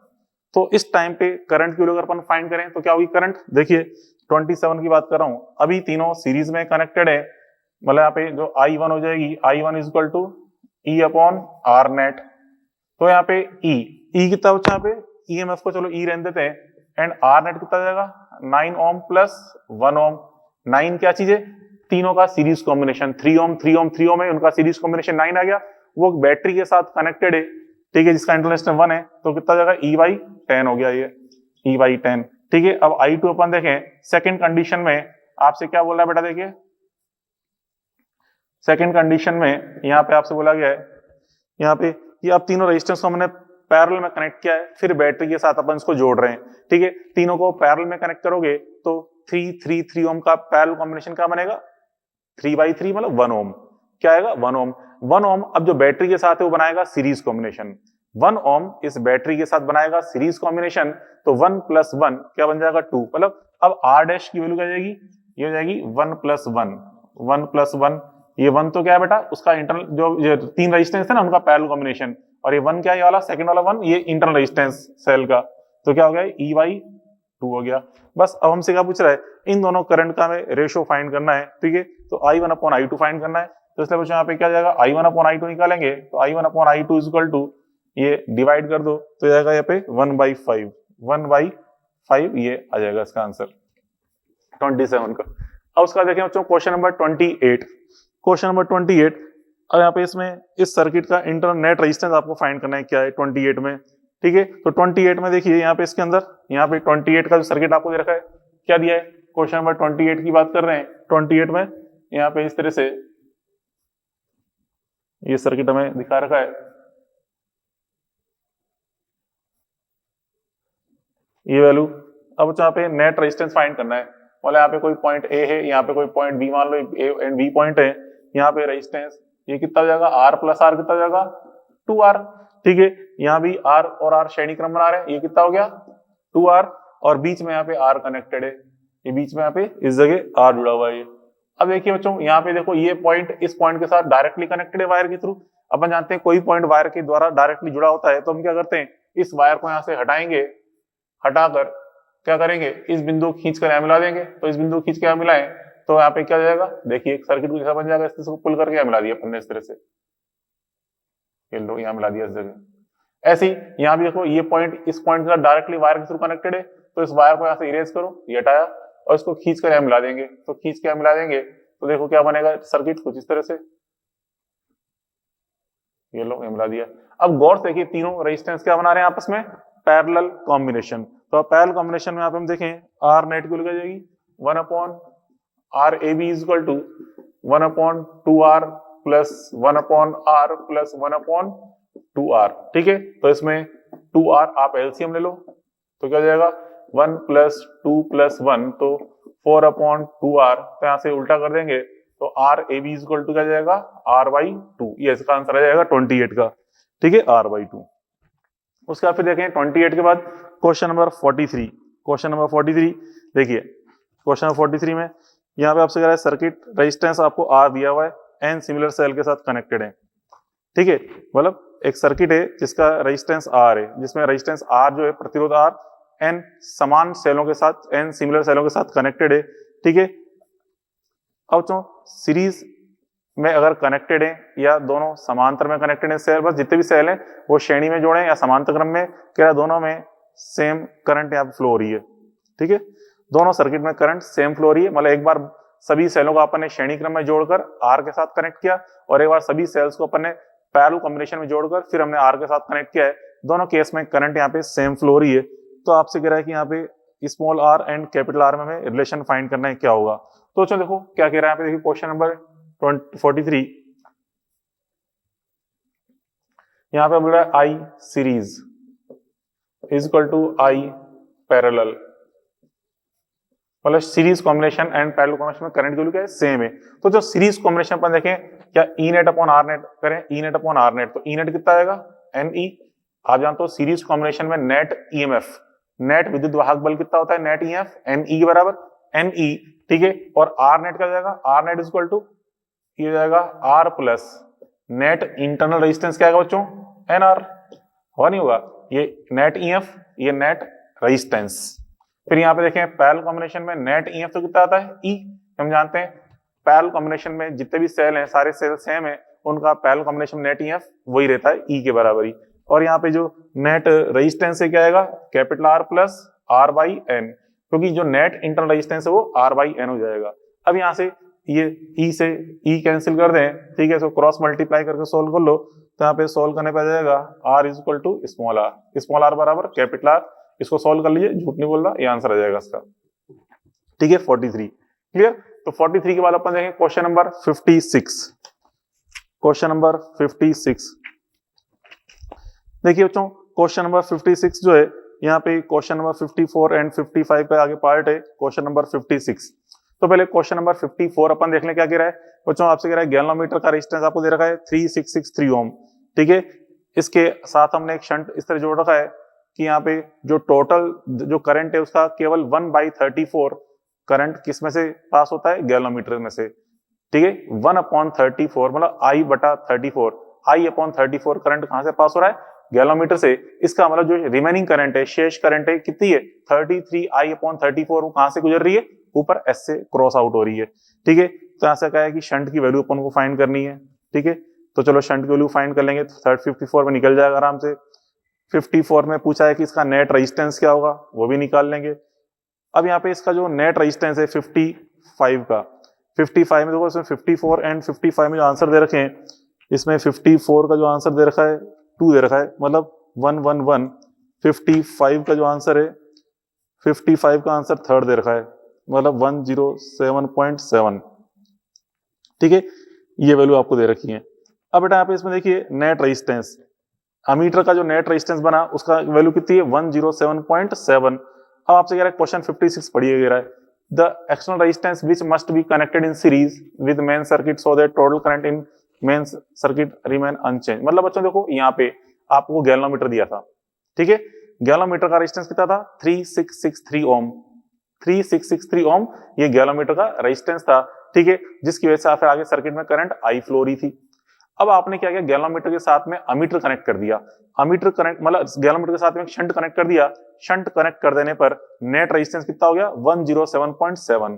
तो इस टाइम पे करंट की वैल्यू अगर अपन फाइंड करें तो क्या होगी करंट, देखिए 27 की बात कर रहा हूं, अभी तीनों सीरीज में कनेक्टेड है, मतलब यहाँ पे जो I1 हो जाएगी, I1 = E/R net। तो यहाँ पे E कितना बच्चा, यहाँ पे EMF को चलो E रहने देते हैं, एंड R net कितना जाएगा, 9 ओम + 1 ओम। 9 क्या चीज है, तीनों का सीरीज कॉम्बिनेशन, 3 ओम 3 ओम 3 ओम है, उनका सीरीज कॉम्बिनेशन 9 आ गया, वो बैटरी के साथ कनेक्टेड है, ठीक है, जिसका इंटरनल रेजिस्टेंस 1 है, तो कितना जाएगा, E/10 हो गया, ये E/10, ठीक है। अब I2 अपन देखें सेकंड कंडीशन में, आपसे क्या बोला है बेटा, देखिए सेकंड कंडीशन में यहाँ पे आपसे बोला गया है, यहाँ पे कि अब तीनों रेजिस्टेंस को हमने पैरेलल में कनेक्ट किया है, फिर बैटरी के साथ अपन इसको जोड़ रहे हैं, ठीक है। तीनों को पैरेलल में कनेक्ट करोगे तो 3 ओम का पैरेलल कॉम्बिनेशन क्या बनेगा, 3/3 मतलब 1 ओम, क्या आएगा 1 ओम। 1 ओम अब जो बैटरी के साथ है वो बनाएगा सीरीज कॉम्बिनेशन, 1 ओम इस बैटरी के साथ बनाएगा सीरीज कॉम्बिनेशन, तो 1 + 1 क्या बन जाएगा 2, मतलब अब R डैश की वैल्यू क्या जाएगी, ये हो जाएगी 1 + 1, 1 + 1, ये 1 तो क्या है बेटा उसका इंटरनल जो 3 रेजिस्टेंस है ना उनका पैरेलल कॉम्बिनेशन, और ये 1 क्या है, ये वाला सेकंड वाला 1 ये इंटरनल रेजिस्टेंस सेल का, तो क्या हो गया E/2 हो गया। बस अब हमसे क्या पूछ रहा है, इन दोनों करंट का हमें रेशियो फाइंड करना है, ठीक है। तो I1/I2 फाइंड करना है, तो इसलिए बच्चों यहाँ पे क्या जाएगा, I1/I2 निकालेंगे तो I1/I2 इक्वल टू ये डिवाइड कर दो तो जाएगा यहाँ पे 1/5, 1/5 ये आ जाएगा इसका आंसर 27 का। अब उसका देखें बच्चों क्वेश्चन नंबर 28, क्वेश्चन नंबर 28। अब यहाँ पे इसमें इस सर्किट का इंटरनल नेट रेजिस्टेंस आपको फाइंड करना है क्या है 28 में, ठीक है। तो 28 में देखिए यहाँ पे इसके अंदर यहाँ पे 28 का जो सर्किट आपको दे रखा है क्या दिया है, क्वेश्चन नंबर 28 की बात कर रहे हैं। 28 में यहाँ पे इस तरह से ये सर्किट हमें दिखा रखा है, ये वैल्यू। अब यहाँ पे नेट रेजिस्टेंस फाइंड करना है, मतलब यहाँ पे कोई पॉइंट ए है, यहाँ पे कोई पॉइंट बी, मान लो ए एंड बी पॉइंट है, यहाँ पे रेजिस्टेंस ये कितना हो जाएगा R + R कितना हो जाएगा 2R, ठीक है। यहाँ भी R और R श्रेणी क्रम बना रहे हैं, ये कितना हो गया 2R, और बीच में यहाँ पे R कनेक्टेड है, ये बीच में यहाँ पे इस जगह R जुड़ा हुआ है। अब देखिए बच्चों यहाँ पे देखो ये पॉइंट इस पॉइंट के साथ डायरेक्टली कनेक्टेड है वायर के थ्रू। अपन जानते हैं कोई पॉइंट वायर के द्वारा डायरेक्टली जुड़ा होता है तो हम क्या करते हैं, इस वायर को यहाँ से हटाएंगे, हटाकर क्या करेंगे इस बिंदु को खींच कर यहाँ मिला देंगे, तो इस बिंदु को खींच के यहाँ मिलाएं तो यहाँ पे क्या जाएगा, देखिए एक सर्किट को जैसा बन जाएगा, इस तरह से पुल करके यहाँ मिला दिया अपन ने इस तरह से, ये लो यहाँ मिला दिया इस जगह। ऐसे ही यहाँ भी देखो ये पॉइंट इस पॉइंट के साथ डायरेक्टली वायर के थ्रू कनेक्टेड है, तो इस वायर को यहाँ से इरेज करो, ये हटाया और इसको खींच कर यहाँ मिला देंगे, तो खींच के यहाँ मिला देंगे तो देखो क्या बनेगा सर्किट कुछ इस तरह से, ये लो ये मिला दिया। अब गौर से देखिए तीनों रेजिस्टेंस क्या बना रहे हैं आपस में, पैरेलल कॉम्बिनेशन। तो पैरेलल कॉम्बिनेशन में यहाँ पे हम देखें R नेट की वैल्यू क्या जाएगी 1/RAB equal to 1/2R plus 1/R plus 1/2R, ठीक है। तो इसमें 2R आप एलसीएम ले लो तो क्या जाएगा 1 + 2 + 1 तो 4/2R, तो यहाँ से उल्टा कर देंगे तो RAB इक्वल टू क्या जाएगा R/2, ये इसका आंसर आ जाएगा 28 का, ठीक है R/2। उसके बाद फिर देखें 28 के बाद क्वेश्चन नंबर 43, क्वेश्चन नंबर 43 देखिए, क्वेश्चन नंबर 43 में यहाँ पे आपसे कह रहा है सर्किट रेजिस्टेंस आपको R दिया हुआ है, N सिमिलर सेल के साथ कनेक्टेड है, ठीक है। मतलब एक सर्किट है जिसका रेजिस्टेंस R है, जिसमें रेजिस्टेंस R जो है प्रतिरोध R N समान सेलों के साथ, N सिमिलर सेलों के साथ कनेक्टेड है, ठीक है। अब तो सीरीज में अगर कनेक्टेड है या दोनों समांतर में कनेक्टेड है सेल, बस जितने भी सेल हैं वो श्रेणी में जोड़े या समांतर क्रम में, क्या दोनों में सेम करंट यहाँ पे फ्लो हो रही है, ठीक है। दोनों सर्किट में करंट सेम फ्लो हो रही है, मतलब एक बार सभी सेलों को अपन ने श्रेणी क्रम में जोड़कर R के साथ कनेक्ट किया और एक बार सभी सेल्स को अपन ने पैरेलल कॉम्बिनेशन में जोड़कर फिर हमने R के साथ कनेक्ट किया है, दोनों केस में करंट यहाँ पे सेम फ्लो हो रही है। तो आपसे कह रहा है कि यहाँ पे small r and capital R में हमें रिलेशन फाइंड करना है, क्या होगा। तो चलो देखो क्या कह रहा है यहाँ पे, देखिए क्वेश्चन नंबर 43 यहाँ पे बोल रहा है I series is equal to I parallel, मतलब series combination and parallel combination में करंट की वैल्यू क्या है सेम है। तो जो सीरीज कॉम्बिनेशन अपन देखें क्या E net upon R net करें, E net upon R net, तो E नेट कितना आएगा NE। आप जानते हो सीरीज कॉम्बिनेशन में नेट EMF, नेट विद्युत वाहक बल कितना होता है नेट EMF NE के बराबर NE, ठीक है। और R नेट क्या जाएगा, R net is equal to ये जाएगा R plus net internal resistance क्या आएगा बच्चों NR, हुआ नहीं होगा, ये नेट EMF ये नेट रेजिस्टेंस। फिर यहाँ पे देखें पैरेलल कॉम्बिनेशन में नेट EMF तो कितना आता है E, हम जानते हैं पैरेलल कॉम्बिनेशन में जितने भी सेल हैं सारे सेल सेम है, उनका पैरेलल कॉम्बिनेशन नेट EMF वही रहता है E के बराबर ही। और यहाँ पे जो नेट रेजिस्टेंस है क्या आएगा कैपिटल R प्लस R/N, क्योंकि जो नेट इंटरनल रेजिस्टेंस है वो R/N हो जाएगा। अब यहाँ से ये E से E कैंसिल कर दें, ठीक है, तो क्रॉस मल्टीप्लाई करके सोल्व कर लो, तो यहाँ पे सोल्व करने पे आ जाएगा R is equal to small r बराबर कैपिटल R, इसको सोल्व कर लीजिए, झूठ नहीं बोल रहा, ये आंसर आ जाएगा इसका, ठीक है 43 क्लियर। तो 43 के बाद अपन देखें क्वेश्चन नंबर 56, क्वेश्चन नंबर 56 देखिए बच्चों क्वेश्चन नंबर 56 जो है यहाँ पे क्वेश्चन नंबर 54 एंड 55 का आगे पार्ट है क्वेश्चन नंबर 56। तो पहले क्वेश्चन नंबर 54 अपन देख लें क्या कह रहा है बच्चों। आपसे कह रहा है गैलोमीटर का रेजिस्टेंस आपको दे रखा है 3663 ओम। ठीक है, इसके साथ हमने एक शंट इस तरह जोड़ रखा है कि यहाँ पे जो टोटल जो करंट है उसका केवल 1/34 करंट किस में से पास होता है, गैलोमीटर में से। ठीक है, 1/34 मतलब I/34, I/34 करंट कहां से पास हो रहा है, गैलोमीटर से। इसका मतलब जो रिमेनिंग करंट है, शेष करंट है कितनी है, 33 I/34, वो कहां से गुजर रही है, ऊपर S से क्रॉस आउट हो रही है। ठीक है, तो यहां से कहा है कि शंट की वैल्यू अपन को फाइंड करनी है। ठीक है, तो चलो शंट की वैल्यू फाइंड कर लेंगे। 54 में निकल जाएगा आराम से। 54 में पूछा है कि इसका नेट रेजिस्टेंस क्या होगा, वो भी निकाल लेंगे। अब यहाँ पे इसका जो नेट रेजिस्टेंस है 55 का, 55 में देखो इसमें 54 एंड 55 में जो आंसर दे रखे हैं, इसमें 54 का जो आंसर दे रखा है 2 दे रखा है, मतलब 111। 55 का जो आंसर है, 55 का आंसर थर्ड दे रखा है, मतलब 107.7। ठीक है, ये वैल्यू आपको दे रखी है। अब बेटा यहाँ पे इसमें देखिए नेट रेजिस्टेंस, अमीटर का जो नेट रेजिस्टेंस बना उसका वैल्यू कितनी है, 107.7। अब आपसे कह रहा है क्वेश्चन 56 पढ़िए कह रहा है the external resistance which must be connected in series with main circuit so that total current in main circuit remain unchange. मतलब बच्चों देखो यहाँ पे आपको गैलोमीटर दिया था। ठीक है, गैलोमीटर का रेजिस्टेंस कितना था, 3663 ओम। 3663 ओम ये गैलोमीटर का रेजिस्टेंस था। ठीक है, जिसकी वजह से फिर आगे सर्किट में करंट आई फ्लो रही थी। अब आपने क्या किया, गैलोमीटर के साथ में अमीटर कनेक्ट कर दिया। अमीटर कनेक्ट मतलब गैलोमीटर के साथ में शंट कनेक्ट कर दिया। शंट कनेक्ट कर देने पर नेट रेजिस्टेंस कितना हो गया, 107.7।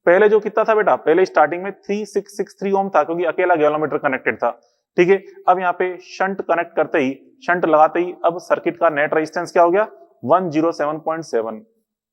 पहले जो कितना था बेटा, पहले स्टार्टिंग में 3663 ओम था क्योंकि अकेला गैलोमीटर कनेक्टेड था। ठीक है, अब यहाँ पे शंट कनेक्ट करते ही, शंट लगाते ही अब सर्किट का नेट रेजिस्टेंस क्या हो गया, 107.7।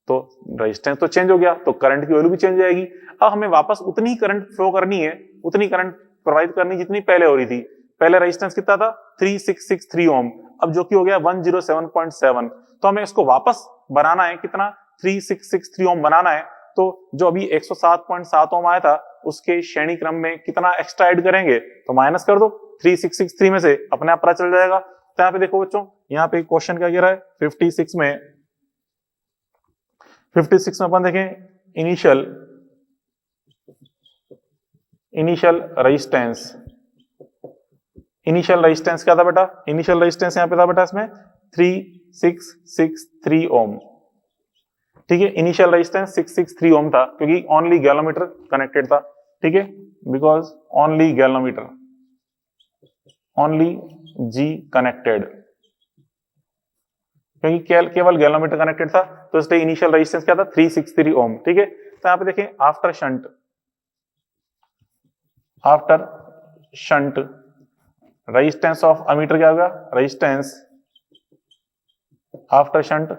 तो रेजिस्टेंस तो चेंज हो गया, तो करंट की वैल्यू भी चेंज जाएगी। अब हमें वापस उतनी ही करंट फ्लो करनी है, उतनी करंट प्रोवाइड करनी जितनी पहले हो रही थी। पहले रेजिस्टेंस कितना था, 3663 ओम, अब जो कि हो गया 107.7। तो हमें इसको वापस बनाना है, कितना, 3663 ओम बनाना है। तो जो अभी 107.7 ओम आया था उसके श्रेणी क्रम में कितना एक्स्ट्रा ऐड करेंगे, तो माइनस कर दो 3663 में से, अपने आप पता चल जाएगा। तो यहाँ पे देखो बच्चों, यहाँ पे क्वेश्चन क्या कह रहा है 56 में अपन देखें इनिशियल रेजिस्टेंस। इनिशियल रेजिस्टेंस क्या था बेटा, इनिशियल रेजिस्टेंस यहाँ पे था बेटा इसमें 3663 ओम। ठीक है, इनिशियल रेजिस्टेंस 663 ओम था क्योंकि ओनली गैलोमीटर कनेक्टेड था। ठीक है, because only galvanometer, only G connected, क्योंकि केवल गैलोमीटर कनेक्टेड था, तो इसलिए इनिशियल रेजिस्टेंस क्या था, 363 ओम। ठीक है, तो यहाँ पे देखें after shunt resistance of ammeter क्या होगा, resistance after shunt,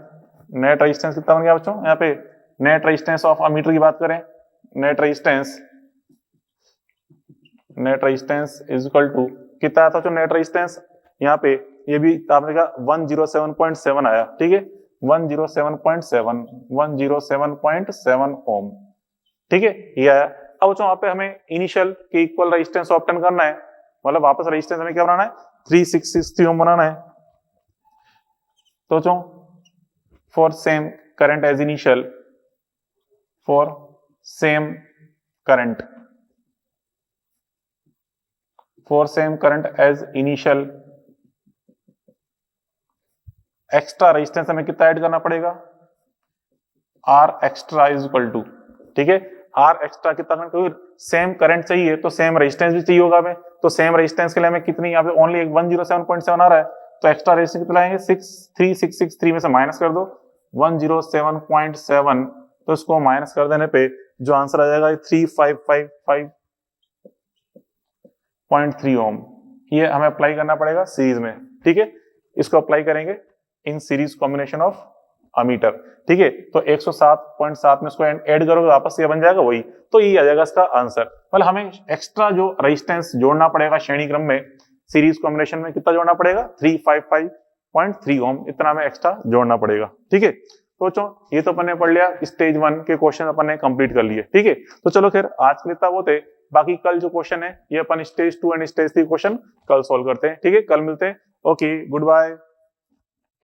net resistance कितना बन गया बच्चों, यहाँ पे नेट रेजिस्टेंस ऑफ अमीटर की बात करें, net resistance is equal to कितना था, जो नेट रेजिस्टेंस यहाँ पे ये भी आपने कहा 107.7 आया। ठीक है, 107.7 ओम। ठीक है, ये आया। अब बच्चों यहाँ पे हमें इनिशियल के इक्वल रेजिस्टेंस ऑब्टेन करना है, मतलब वापस रेजिस्टेंस हमें क्या बनाना है, 363 ओम बनाना है। तो बच्चों for same current as initial, for same current as initial, extra resistance हमें कितना ऐड करना पड़ेगा, R extra is equal to. ठीक है, आर एक्स्ट्रा कितना, क्योंकि सेम करंट चाहिए तो सेम रेजिस्टेंस भी चाहिए होगा हमें, तो सेम रेजिस्टेंस के लिए हमें कितनी, यहाँ पे ओनली 107.7 आ रहा है, तो एक्स्ट्रा रेजिस्टेंस कितना लाएंगे, 3663 में से माइनस कर दो 107.7, तो इसको माइनस कर देने पे जो आंसर आ जाएगा 3555.3 ओम। ये हमें अप्लाई करना पड़ेगा सीरीज में। ठीक है, इसको अप्लाई करेंगे in series combination of ammeter. ठीक है, तो 107.7 में इसको ऐड करोगे वापस ये बन जाएगा वही, तो ये आ जाएगा इसका आंसर। मतलब हमें एक्स्ट्रा जो रेजिस्टेंस जोड़ना पड़ेगा श्रेणी क्रम में, सीरीज कॉम्बिनेशन में कितना जोड़ना पड़ेगा, 355.3 ओम, इतना हमें एक्स्ट्रा जोड़ना पड़ेगा। ठीक है, तो बच्चों ये तो अपन ने पढ़ लिया, स्टेज 1 के क्वेश्चन अपन ने कंप्लीट कर लिए। ठीक है, तो चलो फिर आज के लिए वो थे, बाकी कल जो क्वेश्चन है ये अपन स्टेज 2 एंड स्टेज 3 क्वेश्चन कल सोल्व करते हैं। ठीक है, कल मिलते हैं। Okay, good bye.